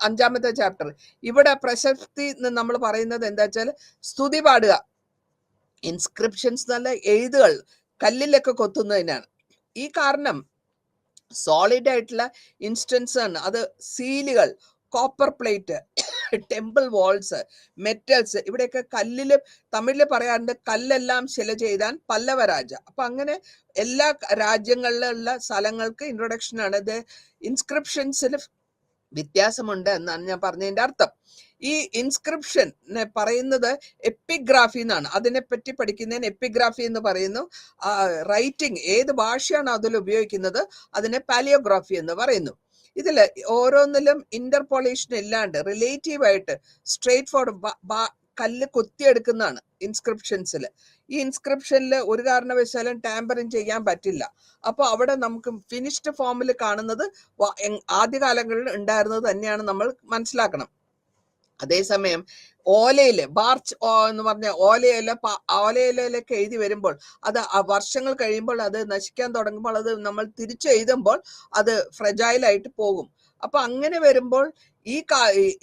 അഞ്ചാമത്തെ ചാപ്റ്റർ. ഇവിടെ പ്രശസ്തി എന്ന് നമ്മൾ പറയുന്നത് എന്താ വെച്ചാൽ സ്തുതി പാടുക. ഇൻസ്ക്രിപ്ഷൻസ് നല്ല എഴുതുകൾ കല്ലിലൊക്കെ കൊത്തുന്നതിനാണ്. ഈ കാരണം സോളിഡ് ആയിട്ടുള്ള ഇൻസ്റ്റൻസ് ആണ്. അത് സീലുകൾ, copper plate, temple walls, metals, ഇവിടെയൊക്കെ കല്ലില് തമിഴില് പറയാറുണ്ട് കല്ലെല്ലാം ശില ചെയ്താൻ പല്ലവരാജ. അപ്പൊ അങ്ങനെ എല്ലാ രാജ്യങ്ങളിലുള്ള സ്ഥലങ്ങൾക്ക് ഇൻട്രൊഡക്ഷൻ ആണ്. ഇത് ഇൻസ്ക്രിപ്ഷൻസിൽ വ്യത്യാസമുണ്ട് എന്നാണ് ഞാൻ പറഞ്ഞതിന്റെ അർത്ഥം. ഈ ഇൻസ്ക്രിപ്ഷൻ പറയുന്നത് എപ്പിഗ്രാഫി എന്നാണ്. അതിനെപ്പറ്റി പഠിക്കുന്നതിന് എപ്പിഗ്രാഫി എന്ന് പറയുന്നു. റൈറ്റിംഗ് ഏത് ഭാഷയാണ് അതിൽ ഉപയോഗിക്കുന്നത് അതിനെ പാലിയോഗ്രാഫി എന്ന് പറയുന്നു. ഇതില് ഓരോന്നിലും ഇന്റർപോളേഷൻ ഇല്ലാണ്ട് റിലേറ്റീവ് ആയിട്ട് സ്ട്രേറ്റ് ഫോർവേഡ് കല്ല് കൊത്തിയെടുക്കുന്നതാണ് ഇൻസ്ക്രിപ്ഷൻസിൽ. ഈ ഇൻസ്ക്രിപ്ഷനിൽ ഒരു കാരണവശാലും ടാമ്പറിങ് ചെയ്യാൻ പറ്റില്ല. അപ്പോൾ അവിടെ നമുക്ക് ഫിനിഷ്ഡ് ഫോമിൽ കാണുന്നത് ആദ്യകാലങ്ങളിൽ ഉണ്ടായിരുന്നത് തന്നെയാണ് നമ്മൾ മനസ്സിലാക്കണം. അതേസമയം ഓലയില് ബാർച്ച് എന്ന് പറഞ്ഞ ഓലയിലൊക്കെ എഴുതി വരുമ്പോൾ അത് വർഷങ്ങൾ കഴിയുമ്പോൾ അത് നശിക്കാൻ തുടങ്ങുമ്പോൾ അത് നമ്മൾ തിരിച്ചെഴുതുമ്പോൾ അത് ഫ്രജൈലായിട്ട് പോകും. അപ്പൊ അങ്ങനെ വരുമ്പോൾ ഈ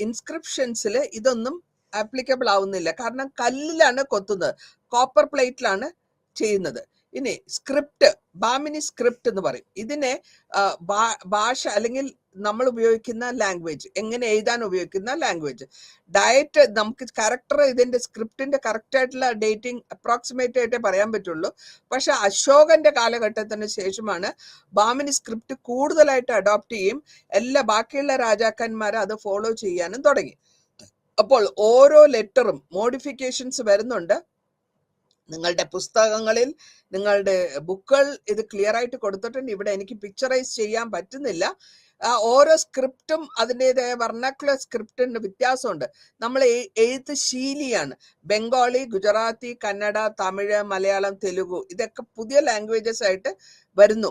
ഇൻസ്ക്രിപ്ഷൻസിൽ ഇതൊന്നും ആപ്ലിക്കബിൾ ആവുന്നില്ല. കാരണം കല്ലിലാണ് കൊത്തുന്നത്, കോപ്പർ പ്ലേറ്റിലാണ് ചെയ്യുന്നത്. ഇനി സ്ക്രിപ്റ്റ്, ബാമിനി സ്ക്രിപ്റ്റ് എന്ന് പറയും. ഇതിനെ ഭാഷ അല്ലെങ്കിൽ നമ്മൾ ഉപയോഗിക്കുന്ന ലാംഗ്വേജ്, എങ്ങനെ എഴുതാൻ ഉപയോഗിക്കുന്ന ലാംഗ്വേജ്. ഡയറ്റ് നമുക്ക് കറക്റ്റർ ഇതിന്റെ സ്ക്രിപ്റ്റിന്റെ കറക്റ്റ് ആയിട്ടുള്ള ഡേറ്റിംഗ് അപ്രോക്സിമേറ്റ് ആയിട്ടേ പറയാൻ പറ്റുള്ളൂ. പക്ഷെ അശോകന്റെ കാലഘട്ടത്തിന് ശേഷമാണ് ബാമിനി സ്ക്രിപ്റ്റ് കൂടുതലായിട്ട് അഡോപ്റ്റ് ചെയ്യും, എല്ലാ ബാക്കിയുള്ള രാജാക്കന്മാരെ അത് ഫോളോ ചെയ്യാനും തുടങ്ങി. അപ്പോൾ ഓരോ ലെറ്ററും മോഡിഫിക്കേഷൻസ് വരുന്നുണ്ട്. നിങ്ങളുടെ പുസ്തകങ്ങളിൽ, നിങ്ങളുടെ ബുക്കുകൾ ഇത് ക്ലിയർ ആയിട്ട് കൊടുത്തിട്ടുണ്ട്. ഇവിടെ എനിക്ക് പിക്ചറൈസ് ചെയ്യാൻ പറ്റുന്നില്ല. ഓരോ സ്ക്രിപ്റ്റും അതിൻ്റെതായ വർണ്ണക്കുലർ സ്ക്രിപ്റ്റിന് വ്യത്യാസമുണ്ട്. നമ്മൾ എഴുത്ത് ശീലിയാണ്. ബംഗാളി, ഗുജറാത്തി, കന്നഡ, തമിഴ്, മലയാളം, തെലുഗു ഇതൊക്കെ പുതിയ ലാംഗ്വേജസ് ആയിട്ട് വരുന്നു,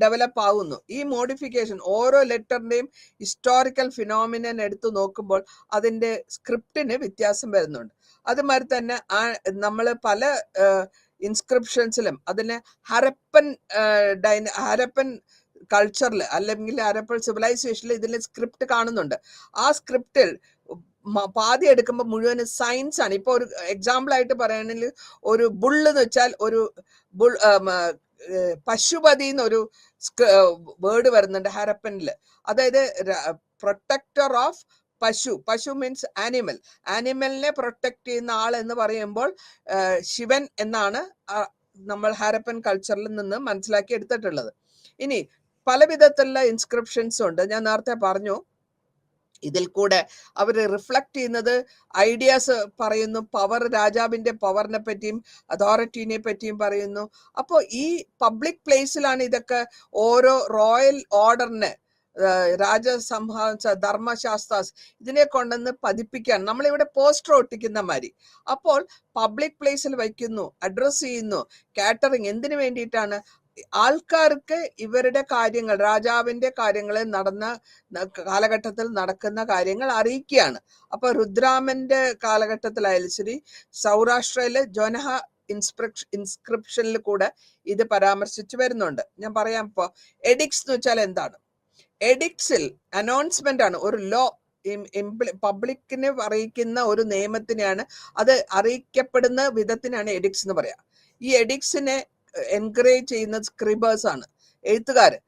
ഡെവലപ്പ് ആവുന്നു. ഈ മോഡിഫിക്കേഷൻ ഓരോ ലെറ്ററിന്റെയും ഹിസ്റ്റോറിക്കൽ ഫിനോമിനൻ എടുത്തു നോക്കുമ്പോൾ അതിന്റെ സ്ക്രിപ്റ്റിന് വ്യത്യാസം വരുന്നുണ്ട്. അതുമാതിരി തന്നെ നമ്മൾ പല ഇൻസ്ക്രിപ്ഷൻസിലും അതിന് ഹരപ്പൻ കൾച്ചറിൽ അല്ലെങ്കിൽ ഹരപ്പൻ സിവിലൈസേഷനിൽ ഇതിന്റെ സ്ക്രിപ്റ്റ് കാണുന്നുണ്ട്. ആ സ്ക്രിപ്റ്റിൽ പാതി എടുക്കുമ്പോൾ മുഴുവൻ സയൻസ് ആണ്. ഇപ്പൊ ഒരു എക്സാമ്പിൾ ആയിട്ട് പറയുകയാണെങ്കിൽ ഒരു ബുള്ള് എന്ന് വെച്ചാൽ ഒരു പശുപതി എന്നൊരു വേർഡ് വരുന്നുണ്ട് ഹരപ്പനിൽ. അതായത് പ്രൊട്ടക്ടർ ഓഫ് പശു മീൻസ് ആനിമലിനെ പ്രൊട്ടക്ട് ചെയ്യുന്ന ആൾ എന്ന് പറയുമ്പോൾ ശിവൻ എന്നാണ് നമ്മൾ ഹാരപ്പൻ കൾച്ചറിൽ നിന്ന് മനസ്സിലാക്കി എടുത്തിട്ടുള്ളത്. ഇനി പല വിധത്തിലുള്ള ഇൻസ്ക്രിപ്ഷൻസ് ഉണ്ട്. ഞാൻ നേരത്തെ പറഞ്ഞു, ഇതിൽ കൂടെ അവർ റിഫ്ലക്ട് ചെയ്യുന്നത് ഐഡിയാസ് പറയുന്നു, രാജാവിന്റെ പവറിനെ പറ്റിയും അതോറിറ്റിനെ പറ്റിയും പറയുന്നു. അപ്പോൾ ഈ പബ്ലിക് പ്ലേസിലാണ് ഇതൊക്കെ ഓരോ റോയൽ ഓർഡറിനെ ധർമ്മശാസ്ത്രാസ് ഇതിനെ കൊണ്ടുവന്ന് പതിപ്പിക്കാൻ നമ്മളിവിടെ പോസ്റ്റർ ഒട്ടിക്കുന്ന മാതിരി. അപ്പോൾ പബ്ലിക് പ്ലേസിൽ വയ്ക്കുന്നു, അഡ്രസ് ചെയ്യുന്നു. കാറ്ററിംഗ് എന്തിനു വേണ്ടിയിട്ടാണ്? ആൾക്കാർക്ക് ഇവരുടെ കാര്യങ്ങൾ, രാജാവിന്റെ കാര്യങ്ങളിൽ നടന്ന കാലഘട്ടത്തിൽ നടക്കുന്ന കാര്യങ്ങൾ അറിയിക്കുകയാണ്. അപ്പൊ രുദ്രാമന്റെ കാലഘട്ടത്തിലായാലും ശരി, സൗരാഷ്ട്രയിലെ ജോനഹ ഇൻസ്ക്രിപ്ഷനിൽ കൂടെ ഇത് പരാമർശിച്ചു വരുന്നുണ്ട്. ഞാൻ പറയാം. ഇപ്പൊ എഡിക്സ് എന്ന് വെച്ചാൽ എന്താണ്? എഡിക്സിൽ അനൗൺസ്മെന്റ് ആണ്, ഒരു ലോ പബ്ലിക്കിനെ അറിയിക്കുന്ന ഒരു നിയമത്തിനെയാണ്, അത് അറിയിക്കപ്പെടുന്ന വിധത്തിനാണ് എഡിക്സ് എന്ന് പറയാം. ഈ എഡിക്സിനെ എൻകറേജ് ചെയ്യുന്ന സ്ക്രിബേഴ്സ് ആണ്, എഴുത്തുകാര്.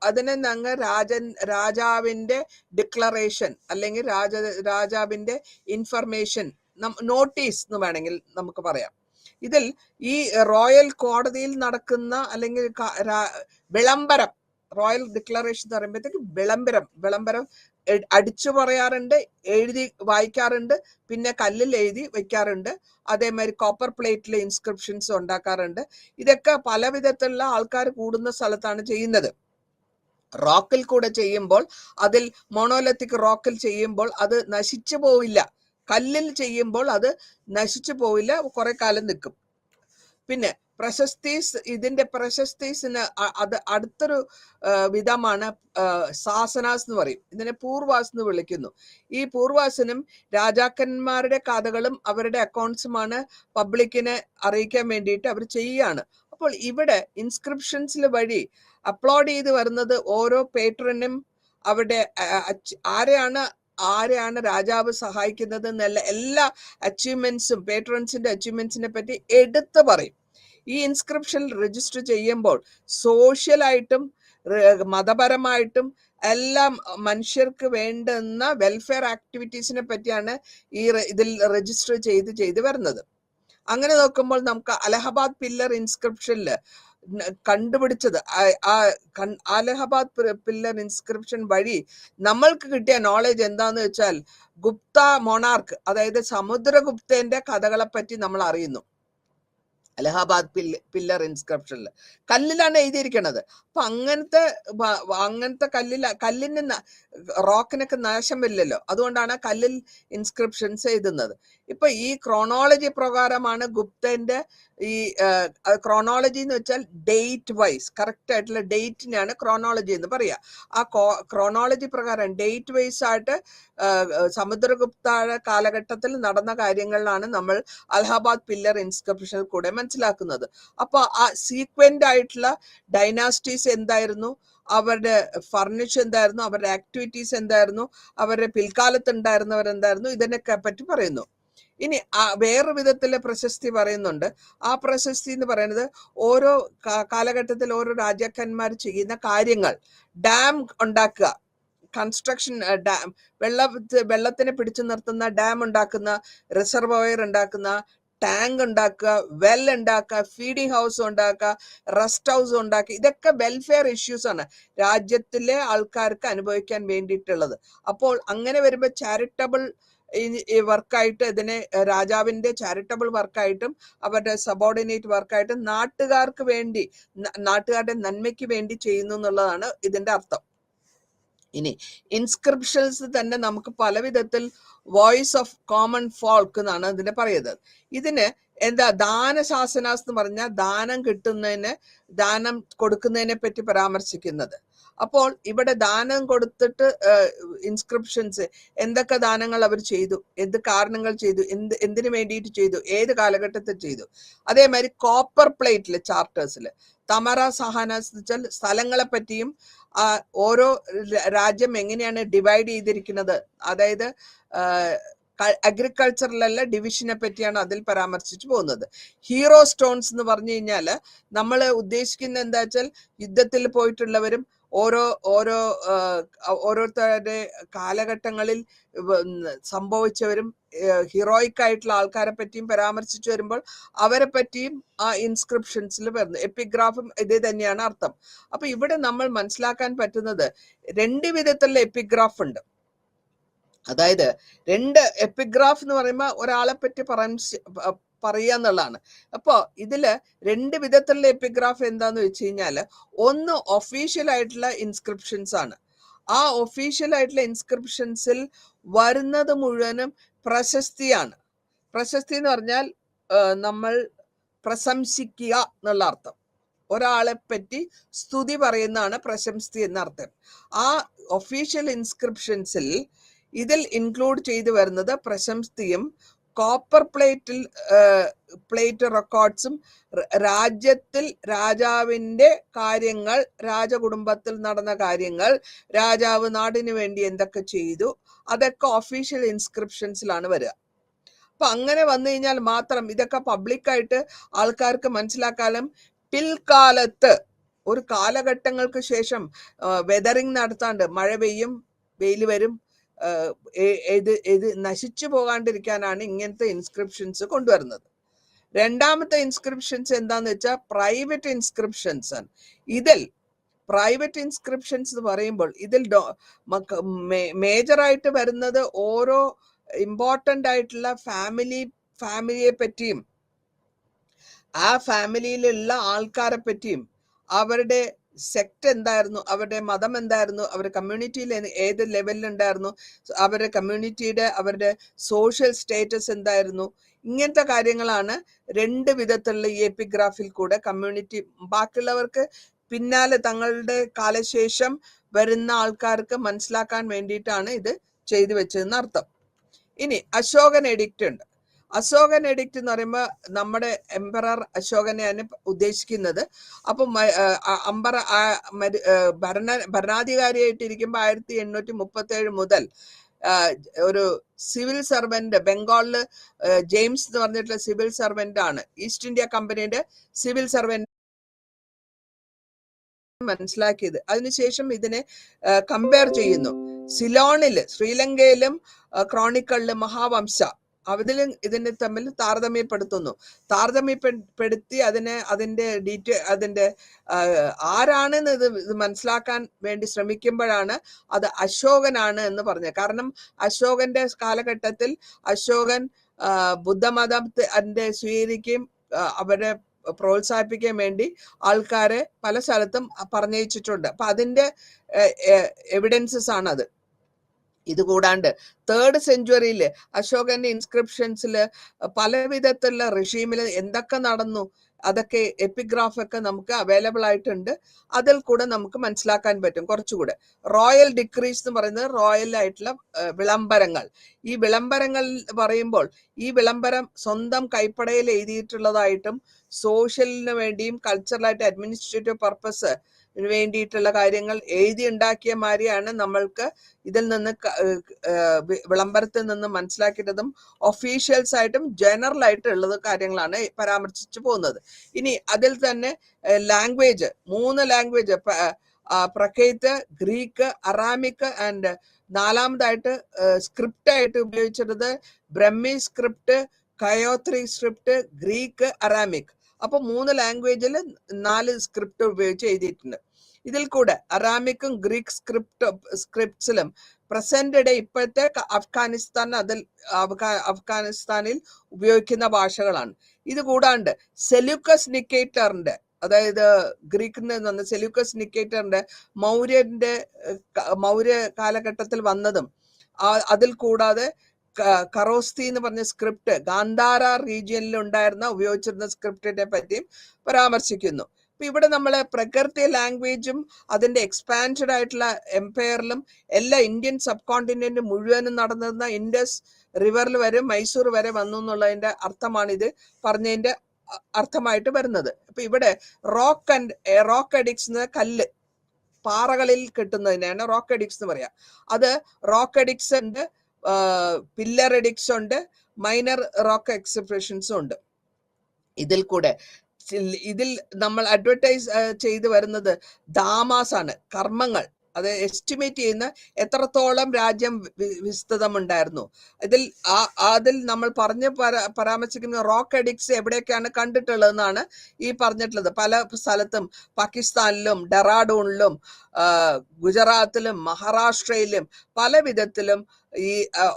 അതിനെ ഞങ്ങൾ രാജാവിന്റെ ഡിക്ലറേഷൻ അല്ലെങ്കിൽ രാജാവിന്റെ ഇൻഫർമേഷൻ, നോട്ടീസ് എന്ന് വേണമെങ്കിൽ നമുക്ക് പറയാം. ഇതിൽ ഈ റോയൽ കോടതിയിൽ നടക്കുന്ന അല്ലെങ്കിൽ വിളംബരം, റോയൽ ഡിക്ലറേഷൻ എന്ന് പറയുമ്പോഴത്തേക്ക് വിളംബരം അടിച്ചു പറയാറുണ്ട്, എഴുതി വായിക്കാറുണ്ട്, പിന്നെ കല്ലിൽ എഴുതി വെക്കാറുണ്ട്. അതേമാതിരി കോപ്പർ പ്ലേറ്റിൽ ഇൻസ്ക്രിപ്ഷൻസ് ഉണ്ടാക്കാറുണ്ട്. ഇതൊക്കെ പല വിധത്തിലുള്ള ആൾക്കാർ കൂടുന്ന സ്ഥലത്താണ് ചെയ്യുന്നത്. റോക്കിൽ കൂടെ ചെയ്യുമ്പോൾ, അതിൽ മോണോലിത്തിക് റോക്കിൽ ചെയ്യുമ്പോൾ അത് നശിച്ചു പോവില്ല. കല്ലിൽ ചെയ്യുമ്പോൾ അത് നശിച്ചു പോവില്ല, കുറെ കാലം നിൽക്കും. പിന്നെ ഇതിന്റെ പ്രശസ്തീസിന് അത് അടുത്തൊരു വിധമാണ് സാസനാസ് എന്ന് പറയും. ഇതിനെ പൂർവാസ് എന്ന് വിളിക്കുന്നു. ഈ പൂർവാസിനും രാജാക്കന്മാരുടെ കഥകളും അവരുടെ അക്കൗണ്ട്സുമാണ് പബ്ലിക്കിനെ അറിയിക്കാൻ വേണ്ടിയിട്ട് അവർ ചെയ്യുകയാണ്. അപ്പോൾ ഇവിടെ ഇൻസ്ക്രിപ്ഷൻസിൽ വഴി അപ്ലോഡ് ചെയ്ത് വരുന്നത് ഓരോ പേട്രനും അവരുടെ ആരെയാണ് രാജാവ് സഹായിക്കുന്നത് എന്നല്ല എല്ലാ അച്ചീവ്മെന്റ്സും, പേട്രൺസിന്റെ അച്ചീവ്മെന്റ്സിനെ പറ്റി എടുത്തു പറയും. ഈ ഇൻസ്ക്രിപ്ഷനിൽ രജിസ്റ്റർ ചെയ്യുമ്പോൾ സോഷ്യലായിട്ടും മതപരമായിട്ടും എല്ലാം മനുഷ്യർക്ക് വേണ്ടുന്ന വെൽഫെയർ ആക്ടിവിറ്റീസിനെ പറ്റിയാണ് ഇതിൽ രജിസ്റ്റർ ചെയ്ത് വരുന്നത്. അങ്ങനെ നോക്കുമ്പോൾ നമുക്ക് അലഹബാദ് പില്ലർ ഇൻസ്ക്രിപ്ഷനിൽ കണ്ടുപിടിച്ചത്, അലഹബാദ് പില്ലർ ഇൻസ്ക്രിപ്ഷൻ വഴി നമ്മൾക്ക് കിട്ടിയ നോളജ് എന്താന്ന് വെച്ചാൽ, ഗുപ്ത മൊണാർക്ക്, അതായത് സമുദ്രഗുപ്തന്റെ കഥകളെ പറ്റി നമ്മൾ അറിയുന്നു. അലഹാബാദ് പില്ലർ ഇൻസ്ക്രിപ്ഷനിൽ കല്ലിലാണ് എഴുതിയിരിക്കുന്നത്. അപ്പൊ അങ്ങനത്തെ കല്ലിന് റോക്കിനൊക്കെ നാശം വരില്ലല്ലോ, അതുകൊണ്ടാണ് കല്ലിൽ ഇൻസ്ക്രിപ്ഷൻസ് എഴുതുന്നത്. ഇപ്പൊ ഈ ക്രോണോളജി പ്രകാരമാണ് ഗുപ്തന്റെ ഈ ക്രോണോളജി എന്ന് വെച്ചാൽ ഡേറ്റ് വൈസ്, കറക്റ്റ് ആയിട്ടുള്ള ഡേറ്റിനാണ് ക്രോണോളജി എന്ന് പറയാ. ആ ക്രോണോളജി പ്രകാരം ഡേറ്റ് വൈസ് ആയിട്ട് സമുദ്രഗുപ്ത കാലഘട്ടത്തിൽ നടന്ന കാര്യങ്ങളിലാണ് നമ്മൾ അലഹാബാദ് പില്ലർ ഇൻസ്ക്രിപ്ഷനിൽ കൂടെ മനസ്സിലാക്കുന്നത്. അപ്പൊ ആ സീക്വന്റ് ആയിട്ടുള്ള ഡൈനാസ്റ്റീസ് എന്തായിരുന്നു, അവരുടെ ഫർണിഷ് എന്തായിരുന്നു, അവരുടെ ആക്ടിവിറ്റീസ് എന്തായിരുന്നു, അവരുടെ പിൽക്കാലത്ത് ഉണ്ടായിരുന്നവരെന്തായിരുന്നു, ഇതിനൊക്കെ പറ്റി പറയുന്നു. ഇനി വേറൊരു വിധത്തിലെ പ്രശസ്തി പറയുന്നുണ്ട്. ആ പ്രശസ്തി എന്ന് പറയുന്നത് ഓരോ കാലഘട്ടത്തിൽ ഓരോ രാജാക്കന്മാർ ചെയ്യുന്ന കാര്യങ്ങൾ, ഡാം ഉണ്ടാക്കുക, കൺസ്ട്രക്ഷൻ, ഡാം, വെള്ളത്തിനെ പിടിച്ചു നിർത്തുന്ന ഡാം ഉണ്ടാക്കുന്ന, റിസർവോയർ ഉണ്ടാക്കുന്ന, ടാങ്ക് ഉണ്ടാക്കുക, വെൽ ഉണ്ടാക്കുക, ഫീഡിംഗ് ഹൗസ് ഉണ്ടാക്കുക, റെസ്റ്റ് ഹൗസ് ഉണ്ടാക്കുക. ഇതൊക്കെ വെൽഫെയർ ഇഷ്യൂസ് ആണ്, രാജ്യത്തിലെ ആൾക്കാർക്ക് അനുഭവിക്കാൻ വേണ്ടിയിട്ടുള്ളത്. അപ്പോൾ അങ്ങനെ വരുമ്പോൾ ചാരിറ്റബിൾ ഈ വർക്കായിട്ട് ഇതിനെ രാജാവിന്റെ ചാരിറ്റബിൾ വർക്കായിട്ടും അവരുടെ സബോർഡിനേറ്റ് വർക്കായിട്ടും നാട്ടുകാർക്ക് വേണ്ടി, നാട്ടുകാരുടെ നന്മയ്ക്ക് വേണ്ടി ചെയ്യുന്നു എന്നുള്ളതാണ് ഇതിന്റെ അർത്ഥം. ഇനി ഇൻസ്ക്രിപ്ഷൻസ് തന്നെ നമുക്ക് പല വിധത്തിൽ വോയിസ് ഓഫ് കോമൺ ഫോൾക്ക് എന്നാണ് ഇതിനെ പറയുന്നത്. ഇതിന് എന്താ ദാനശാസനാസ് എന്ന് പറഞ്ഞാൽ ദാനം കിട്ടുന്നതിന്, ദാനം കൊടുക്കുന്നതിനെ പറ്റി പരാമർശിക്കുന്നത്. അപ്പോൾ ഇവിടെ ദാനം കൊടുത്തിട്ട് ഇൻസ്ക്രിപ്ഷൻസ് എന്തൊക്കെ ദാനങ്ങൾ അവർ ചെയ്തു, എന്ത് കാരണങ്ങൾ ചെയ്തു, എന്തിനു വേണ്ടിയിട്ട് ചെയ്തു, ഏത് കാലഘട്ടത്തിൽ ചെയ്തു. അതേമാതിരി കോപ്പർ പ്ലേറ്റില് ചാർട്ടേഴ്സിൽ തമറ സഹാനാസ് എന്ന് വെച്ചാൽ സ്ഥലങ്ങളെ പറ്റിയും ഓരോ രാജ്യം എങ്ങനെയാണ് ഡിവൈഡ് ചെയ്തിരിക്കുന്നത്, അതായത് അഗ്രികൾച്ചറിലുള്ള ഡിവിഷനെ പറ്റിയാണ് അതിൽ പരാമർശിച്ചു പോകുന്നത്. ഹീറോ സ്റ്റോൺസ് എന്ന് പറഞ്ഞു കഴിഞ്ഞാൽ നമ്മൾ ഉദ്ദേശിക്കുന്ന എന്താ വെച്ചാൽ യുദ്ധത്തിൽ പോയിട്ടുള്ളവരും ഓരോരുത്തരുടെ കാലഘട്ടങ്ങളിൽ സംഭവിച്ചവരും ഹീറോയിക് ആയിട്ടുള്ള ആൾക്കാരെ പറ്റിയും പരാമർശിച്ചു വരുമ്പോൾ അവരെ പറ്റിയും ആ ഇൻസ്ക്രിപ്ഷൻസിൽ വരുന്നു. എപ്പിഗ്രാഫും ഇത് തന്നെയാണ് അർത്ഥം. അപ്പൊ ഇവിടെ നമ്മൾ മനസ്സിലാക്കാൻ പറ്റുന്നത് രണ്ട് വിധത്തിലുള്ള എപ്പിഗ്രാഫ് ഉണ്ട്. അതായത് രണ്ട് എപ്പിഗ്രാഫ് എന്ന് പറയുമ്പോൾ ഒരാളെ പറ്റി പറയുക എന്നുള്ളതാണ്. അപ്പോ ഇതില് രണ്ട് വിധത്തിലുള്ള എപ്പിഗ്രാഫ് എന്താന്ന് വെച്ച് കഴിഞ്ഞാല്, ഒന്ന് ഒഫീഷ്യൽ ആയിട്ടുള്ള ഇൻസ്ക്രിപ്ഷൻസ് ആണ്. ആ ഒഫീഷ്യൽ ആയിട്ടുള്ള ഇൻസ്ക്രിപ്ഷൻസിൽ വരുന്നത് മുഴുവനും പ്രശസ്തിയാണ്. പ്രശസ്തി എന്ന് പറഞ്ഞാൽ നമ്മൾ പ്രശംസിക്കുക എന്നുള്ള അർത്ഥം. ഒരാളെ പറ്റി സ്തുതി പറയുന്നതാണ് പ്രശംസി എന്നർത്ഥം. ആ ഒഫീഷ്യൽ ഇൻസ്ക്രിപ്ഷൻസിൽ ഇതിൽ ഇൻക്ലൂഡ് ചെയ്തു വരുന്നത് പ്രശംസയും കോപ്പർ പ്ലേറ്റ് റെക്കോർഡ്സും രാജ്യത്തിൽ രാജാവിന്റെ കാര്യങ്ങൾ, രാജകുടുംബത്തിൽ നടന്ന കാര്യങ്ങൾ, രാജാവ് നാടിനു വേണ്ടി എന്തൊക്കെ ചെയ്തു, അതൊക്കെ ഒഫീഷ്യൽ ഇൻസ്ക്രിപ്ഷൻസിലാണ് വരിക. അപ്പൊ അങ്ങനെ വന്നു കഴിഞ്ഞാൽ മാത്രം ഇതൊക്കെ പബ്ലിക്കായിട്ട് ആൾക്കാർക്ക് മനസ്സിലാക്കാനും പിൽക്കാലത്ത് ഒരു കാലഘട്ടങ്ങൾക്ക് ശേഷം വെതറിങ് നടത്താണ്ട് മഴ പെയ്യും, വെയിൽ വരും, ഇത് നശിച്ചു പോകാണ്ടിരിക്കാനാണ് ഇങ്ങനത്തെ ഇൻസ്ക്രിപ്ഷൻസ് കൊണ്ടുവരുന്നത്. രണ്ടാമത്തെ ഇൻസ്ക്രിപ്ഷൻസ് എന്താന്ന് വെച്ചാൽ പ്രൈവറ്റ് ഇൻസ്ക്രിപ്ഷൻസ് ആണ്. ഇതിൽ പ്രൈവറ്റ് ഇൻസ്ക്രിപ്ഷൻസ് എന്ന് പറയുമ്പോൾ ഇതിൽ മേജറായിട്ട് വരുന്നത് ഓരോ ഇമ്പോർട്ടൻ്റ് ആയിട്ടുള്ള ഫാമിലിയെ പറ്റിയും ആ ഫാമിലിയിലുള്ള ആൾക്കാരെ പറ്റിയും അവരുടെ സെക്ട് എന്തായിരുന്നു, അവരുടെ മതം എന്തായിരുന്നു, അവരുടെ കമ്മ്യൂണിറ്റിയിൽ ഏത് ലെവലിലുണ്ടായിരുന്നു, അവരുടെ കമ്മ്യൂണിറ്റിയുടെ അവരുടെ സോഷ്യൽ സ്റ്റേറ്റസ് എന്തായിരുന്നു, ഇങ്ങനത്തെ കാര്യങ്ങളാണ് രണ്ട് വിധത്തിലുള്ള ഈ എപ്പിഗ്രാഫിൽ കൂടെ കമ്മ്യൂണിറ്റി ബാക്കിയുള്ളവർക്ക് പിന്നാലെ തങ്ങളുടെ കാലശേഷം വരുന്ന ആൾക്കാർക്ക് മനസ്സിലാക്കാൻ വേണ്ടിയിട്ടാണ് ഇത് ചെയ്തു വെച്ചതെന്ന് അർത്ഥം. ഇനി അശോകൻ എഡിക്റ്റ് ഉണ്ട്. അശോകൻ എഡിക്റ്റ് എന്ന് പറയുമ്പോൾ നമ്മുടെ എംപറർ അശോകനെയാണ് ഉദ്ദേശിക്കുന്നത്. അപ്പൊ ഭരണാധികാരിയായിട്ടിരിക്കുമ്പോൾ 1837 മുതൽ ഒരു സിവിൽ സർവന്റ്, ബംഗാളില് ജെയിംസ് എന്ന് പറഞ്ഞിട്ടുള്ള സിവിൽ സർവന്റ് ആണ്, ഈസ്റ്റ് ഇന്ത്യ കമ്പനിയുടെ സിവിൽ സർവന്റ് മനസ്സിലാക്കിയത്. അതിനുശേഷം ഇതിനെ കമ്പയർ ചെയ്യുന്നു. സിലോണില്, ശ്രീലങ്കയിലും ക്രോണിക്കളിലും മഹാവംശ അതിലും ഇതിനെ തമ്മിൽ താരതമ്യപ്പെടുത്തി അതിന്റെ ആരാണെന്ന് ഇത് മനസ്സിലാക്കാൻ വേണ്ടി ശ്രമിക്കുമ്പോഴാണ് അത് അശോകനാണ് എന്ന് പറഞ്ഞത്. കാരണം അശോകന്റെ കാലഘട്ടത്തിൽ അശോകൻ ബുദ്ധമതത്തെ സ്വീകരിക്കുകയും അവരെ പ്രോത്സാഹിപ്പിക്കാൻ വേണ്ടി ആൾക്കാരെ പല സ്ഥലത്തും പറഞ്ഞയച്ചിട്ടുണ്ട്. അപ്പൊ അതിന്റെ എവിഡൻസസ് ആണ് അത്. ഇതുകൂടാണ്ട് 3rd സെഞ്ച്വറിയിൽ അശോകന്റെ ഇൻസ്ക്രിപ്ഷൻസിൽ പല വിധത്തിലുള്ള റിഷീമിൽ എന്തൊക്കെ നടന്നു അതൊക്കെ എപ്പിഗ്രാഫൊക്കെ നമുക്ക് അവൈലബിൾ ആയിട്ടുണ്ട്. അതിൽ കൂടെ നമുക്ക് മനസ്സിലാക്കാൻ പറ്റും കുറച്ചുകൂടെ. റോയൽ ഡിക്രീസ് എന്ന് പറയുന്നത് റോയൽ ആയിട്ടുള്ള വിളംബരങ്ങൾ. ഈ വിളംബരങ്ങൾ പറയുമ്പോൾ ഈ വിളംബരം സ്വന്തം കൈപ്പടയിൽ എഴുതിയിട്ടുള്ളതായിട്ടും സോഷ്യലിന് വേണ്ടിയും കൾച്ചറലായിട്ട് അഡ്മിനിസ്ട്രേറ്റീവ് പർപ്പസ് വേണ്ടിയിട്ടുള്ള കാര്യങ്ങൾ എഴുതി ഉണ്ടാക്കിയ മാതിരിയാണ് നമ്മൾക്ക് ഇതിൽ നിന്ന് വിളംബരത്തിൽ നിന്ന് മനസ്സിലാക്കിയതും ഒഫീഷ്യൽസ് ആയിട്ടും ജനറൽ ആയിട്ട് ഉള്ളത് കാര്യങ്ങളാണ് പരാമർശിച്ചു പോകുന്നത്. ഇനി അതിൽ തന്നെ language, 3 language, Prakrit, Greek, Aramaic and 4ാമതായിട്ട് സ്ക്രിപ്റ്റ് ആയിട്ട് ഉപയോഗിച്ചിരുന്നത് ബ്രഹ്മി സ്ക്രിപ്റ്റ്, കയോത്രി സ്ക്രിപ്റ്റ്, ഗ്രീക്ക്, അറാമിക്. അപ്പൊ 3 ലാംഗ്വേജിൽ 4 സ്ക്രിപ്റ്റ് ഉപയോഗിച്ച് എഴുതിയിട്ടുണ്ട്. ഇതിൽ കൂടെ അറാമിക്കും ഗ്രീക്ക് സ്ക്രിപ്റ്റ്സിലും പ്രസന്റ് ഡേ ഇപ്പോഴത്തെ അഫ്ഗാനിസ്ഥാനിൽ ഉപയോഗിക്കുന്ന ഭാഷകളാണ്. ഇത് കൂടാണ്ട് സെല്യൂക്കസ് നിക്കേറ്ററിന്റെ, അതായത് ഗ്രീക്കിൽ നിന്ന് വന്ന സെല്യൂക്കസ് നിക്കേറ്ററിന്റെ മൗര്യ കാലഘട്ടത്തിൽ വന്നതും അതിൽ കൂടാതെ കറോസ്തി എന്ന് പറഞ്ഞ സ്ക്രിപ്റ്റ് ഗാന്ധാര റീജിയനിൽ ഉപയോഗിച്ചിരുന്ന സ്ക്രിപ്റ്റിനെ പറ്റിയും പരാമർശിക്കുന്നു. അപ്പൊ ഇവിടെ നമ്മള് പ്രകൃതി ലാംഗ്വേജും അതിന്റെ എക്സ്പാൻഷൻ ആയിട്ടുള്ള എംപയറിലും എല്ലാ ഇന്ത്യൻ സബ് കോണ്ടിനെന്റ് മുഴുവനും നടന്നിരുന്ന ഇൻഡസ് റിവറിൽ വരെ മൈസൂർ വരെ വന്നു എന്നുള്ളതിന്റെ അർത്ഥമാണ് ഇത് പറഞ്ഞതിന്റെ അർത്ഥമായിട്ട് വരുന്നത്. അപ്പൊ ഇവിടെ റോക്ക് എഡിക്സ് കല്ല് പാറകളിൽ കിട്ടുന്നതിനാണ് റോക്ക് എഡിക്സ് എന്ന് പറയാം. അത് റോക്ക് എഡിക്സ് ഉണ്ട്, പില്ലർ എഡിക്സ് ഉണ്ട്, മൈനർ റോക്ക് എക്സ്പ്രഷൻസും ഉണ്ട്. ഇതിൽ നമ്മൾ അഡ്വർടൈസ് ചെയ്തു വരുന്നത് ധാമാസ് ആണ്, കർമ്മങ്ങൾ. അത് എസ്റ്റിമേറ്റ് ചെയ്യുന്ന എത്രത്തോളം രാജ്യം വിസ്തൃതമുണ്ടായിരുന്നു. അതിൽ നമ്മൾ പരാമർശിക്കുന്ന റോക്ക് എഡിക്സ് എവിടെയൊക്കെയാണ് കണ്ടിട്ടുള്ളതെന്നാണ് ഈ പറഞ്ഞിട്ടുള്ളത്. പല സ്ഥലത്തും പാകിസ്ഥാനിലും ഡെറാഡൂണിലും ഗുജറാത്തിലും മഹാരാഷ്ട്രയിലും പല വിധത്തിലും ഈ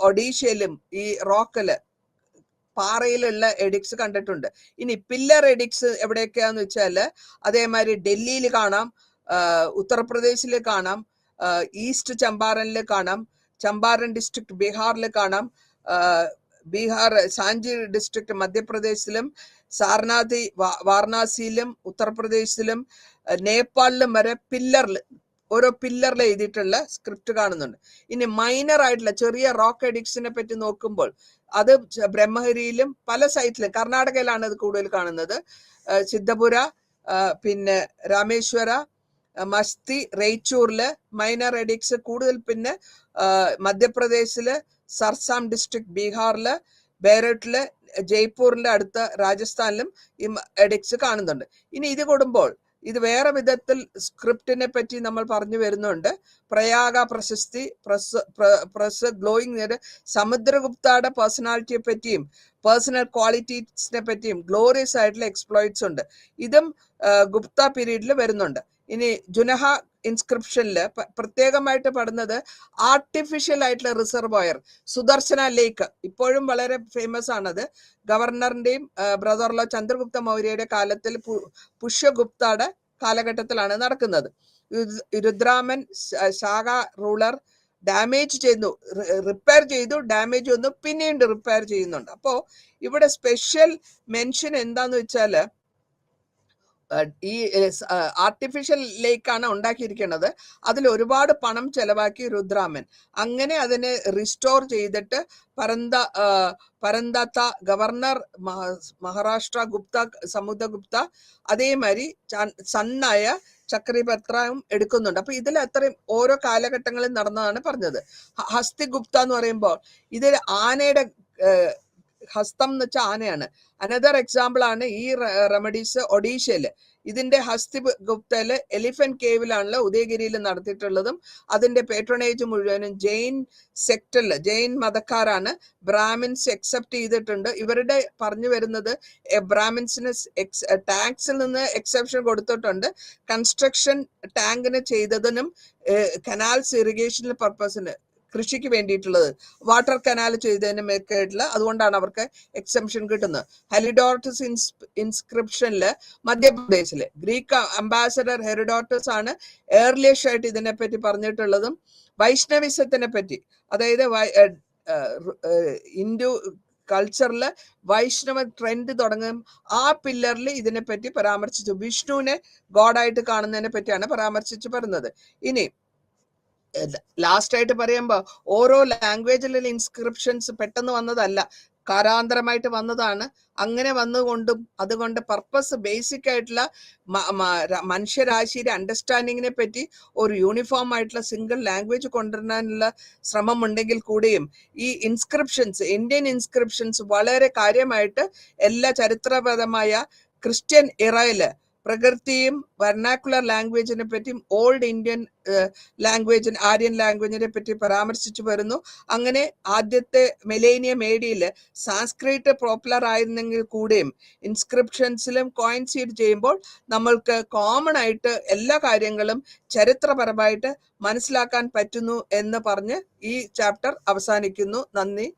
ഒഡീഷയിലും ഈ റോക്കില് പാറയിലുള്ള എഡിക്സ് കണ്ടിട്ടുണ്ട്. ഇനി പില്ലർ എഡിക്സ് എവിടെയൊക്കെയാന്ന് വെച്ചാല് അതേമാതിരി ഡൽഹിയിൽ കാണാം, ഉത്തർപ്രദേശിൽ കാണാം, ഈസ്റ്റ് ചമ്പാരനിൽ കാണാം, ചമ്പാരൻ ഡിസ്ട്രിക്ട് ബീഹാറിൽ കാണാം, ബീഹാർ സാഞ്ചി ഡിസ്ട്രിക്ട് മധ്യപ്രദേശിലും, സാർനാഥി വാരണാസിയിലും ഉത്തർപ്രദേശിലും നേപ്പാളിലും വരെ ഓരോ പില്ലറിൽ എഴുതിയിട്ടുള്ള സ്ക്രിപ്റ്റ് കാണുന്നുണ്ട്. ഇനി മൈനർ ആയിട്ടുള്ള ചെറിയ റോക്ക് എഡിക്സിനെ പറ്റി നോക്കുമ്പോൾ അത് ബ്രഹ്മഗിരിയിലും പല സൈറ്റിലും, കർണാടകയിലാണ് അത് കൂടുതൽ കാണുന്നത്, സിദ്ധപുര, പിന്നെ രാമേശ്വര, മസ്തി, റേച്ചൂറില് മൈനർ എഡിക്സ് കൂടുതൽ. പിന്നെ മധ്യപ്രദേശില് സർസാം ഡിസ്ട്രിക്ട് ബീഹാറില്, ബേറട്ടില്, ജയ്പൂരിന്റെ അടുത്ത രാജസ്ഥാനിലും ഈ എഡിക്സ് കാണുന്നുണ്ട്. ഇനി ഇത് കൂടുമ്പോൾ ഇത് വേറെ വിധത്തിൽ സ്ക്രിപ്റ്റിനെ പറ്റി നമ്മൾ പറഞ്ഞു വരുന്നുണ്ട്. പ്രയാഗ പ്രശസ്തി, പ്രസ് ഗ്ലോയിങ്, സമുദ്രഗുപ്തയുടെ പേഴ്സണാലിറ്റിയെ പറ്റിയും പേഴ്സണൽ ക്വാളിറ്റീസിനെ പറ്റിയും ഗ്ലോറിയസ് ആയിട്ടുള്ള എക്സ്പ്ലോയിറ്റ്സ് ഉണ്ട്. ഇതും ഗുപ്ത പീരീഡിൽ വരുന്നുണ്ട്. ഇനി ജുനഹ ഇൻസ്ക്രിപ്ഷനില് പ്രത്യേകമായിട്ട് പഠിക്കുന്നത് ആർട്ടിഫിഷ്യൽ ആയിട്ടുള്ള റിസർവോയർ, സുദർശന ലേക്ക്, ഇപ്പോഴും വളരെ ഫേമസ് ആണത്. ഗവർണറിന്റെയും ബ്രദർലോ ചന്ദ്രഗുപ്ത മൗര്യയുടെ കാലത്തിൽ പുഷ്യഗുപ്തയുടെ കാലഘട്ടത്തിലാണ് നടക്കുന്നത്. രുദ്രാമൻ ശാഖ റൂളർ റിപ്പയർ ചെയ്തു, ഡാമേജ് വന്നു, പിന്നീട് റിപ്പയർ ചെയ്യുന്നുണ്ട്. അപ്പോ ഇവിടെ സ്പെഷ്യൽ മെൻഷൻ എന്താന്ന് വെച്ചാല് ഈ ആർട്ടിഫിഷ്യൽ ലേക്കാണ് ഉണ്ടാക്കിയിരിക്കുന്നത്. അതിൽ ഒരുപാട് പണം ചെലവാക്കി രുദ്രാമൻ. അങ്ങനെ അതിനെ റിസ്റ്റോർ ചെയ്തിട്ട് പരന്തത്ത ഗവർണർ മഹാരാഷ്ട്ര സമുദ്രഗുപ്ത അതേമാതിരി സണ്ണായ ചക്രപത്രവും എടുക്കുന്നുണ്ട്. അപ്പൊ ഇതിൽ അത്രയും ഓരോ കാലഘട്ടങ്ങളിൽ നടന്നതാണ് പറഞ്ഞത്. ഹസ്തിഗുപ്ത എന്ന് പറയുമ്പോൾ ഇതിൽ ആനയുടെ ഹസ്തം എന്ന് വെച്ചാൽ ആനയാണ്. അനദർ എക്സാമ്പിൾ ആണ് ഈ റെമഡീസ് ഒഡീഷയില്. ഇതിന്റെ ഹസ്തിഗുപ്തയില് എലിഫന്റ് കേവിലാണല്ലോ ഉദയഗിരിയിൽ നടത്തിയിട്ടുള്ളതും. അതിന്റെ പേട്രണേജ് മുഴുവനും ജെയിൻ മതക്കാരാണ്. ബ്രാഹ്മിൻസ് എക്സെപ്റ്റ് ചെയ്തിട്ടുണ്ട്. ഇവരുടെ പറഞ്ഞു വരുന്നത് ബ്രാഹ്മിൻസിന് ടാക്സിൽ നിന്ന് എക്സെപ്ഷൻ കൊടുത്തിട്ടുണ്ട്. കൺസ്ട്രക്ഷൻ ടാങ്കിന് ചെയ്തതിനും കനാൽസ് ഇറിഗേഷൻ പർപ്പസിന് കൃഷിക്ക് വേണ്ടിയിട്ടുള്ളത്, വാട്ടർ കനാൽ ചെയ്തതിനും ഒക്കെ ആയിട്ടുള്ള, അതുകൊണ്ടാണ് അവർക്ക് എക്സംഷൻ കിട്ടുന്നത്. ഹെലിഡോട്ടസ് ഇൻസ്ക്രിപ്ഷനില് മധ്യപ്രദേശില് ഗ്രീക്ക് അംബാസഡർ ഹെറിഡോട്ടസ് ആണ് ഏർലിയസ്റ്റ് ആയിട്ട് ഇതിനെപ്പറ്റി പറഞ്ഞിട്ടുള്ളതും. വൈഷ്ണവിസത്തിനെ പറ്റി, അതായത് ഹിന്ദു കൾച്ചറില് വൈഷ്ണവ ട്രെൻഡ് തുടങ്ങും. ആ പില്ലറിൽ ഇതിനെപ്പറ്റി പരാമർശിച്ചു. വിഷ്ണുവിനെ ഗോഡായിട്ട് കാണുന്നതിനെ പറ്റിയാണ് പരാമർശിച്ചു പറയുന്നത്. ഇനി ലാസ്റ്റ് ആയിട്ട് പറയുമ്പോ ഓരോ ലാംഗ്വേജിലുള്ള ഇൻസ്ക്രിപ്ഷൻസ് പെട്ടെന്ന് വന്നതല്ല, കാരാന്തരമായിട്ട് വന്നതാണ്. അങ്ങനെ അതുകൊണ്ട് പർപ്പസ് ബേസിക് ആയിട്ടുള്ള മനുഷ്യരാശിയുടെ അണ്ടർസ്റ്റാൻഡിങ്ങിനെ പറ്റി ഒരു യൂണിഫോം ആയിട്ടുള്ള സിംഗിൾ ലാംഗ്വേജ് കൊണ്ടുവരാനുള്ള ശ്രമം ഉണ്ടെങ്കിൽ കൂടിയും ഈ ഇന്ത്യൻ ഇൻസ്ക്രിപ്ഷൻസ് വളരെ കാര്യമായിട്ട് എല്ലാ ചരിത്രപരമായ ക്രിസ്ത്യൻ ഇറയില് പ്രകൃതിയും വെർണാക്കുലർ ലാംഗ്വേജിനെ പറ്റിയും ഓൾഡ് ഇന്ത്യൻ ലാംഗ്വേജ് ആര്യൻ ലാംഗ്വേജിനെ പറ്റി പരാമർശിച്ചു വരുന്നു. അങ്ങനെ ആദ്യത്തെ മിലേനിയം AD-യിൽ സാൻസ്ക്രിറ്റ് പോപ്പുലർ ആയിരുന്നെങ്കിൽ കൂടെയും ഇൻസ്ക്രിപ്ഷൻസിലും കോയിൻസൈഡ് ചെയ്യുമ്പോൾ നമ്മൾക്ക് കോമൺ ആയിട്ട് എല്ലാ കാര്യങ്ങളും ചരിത്രപരമായിട്ട് മനസ്സിലാക്കാൻ പറ്റുന്നു എന്ന് പറഞ്ഞ് ഈ ചാപ്റ്റർ അവസാനിക്കുന്നു. നന്ദി.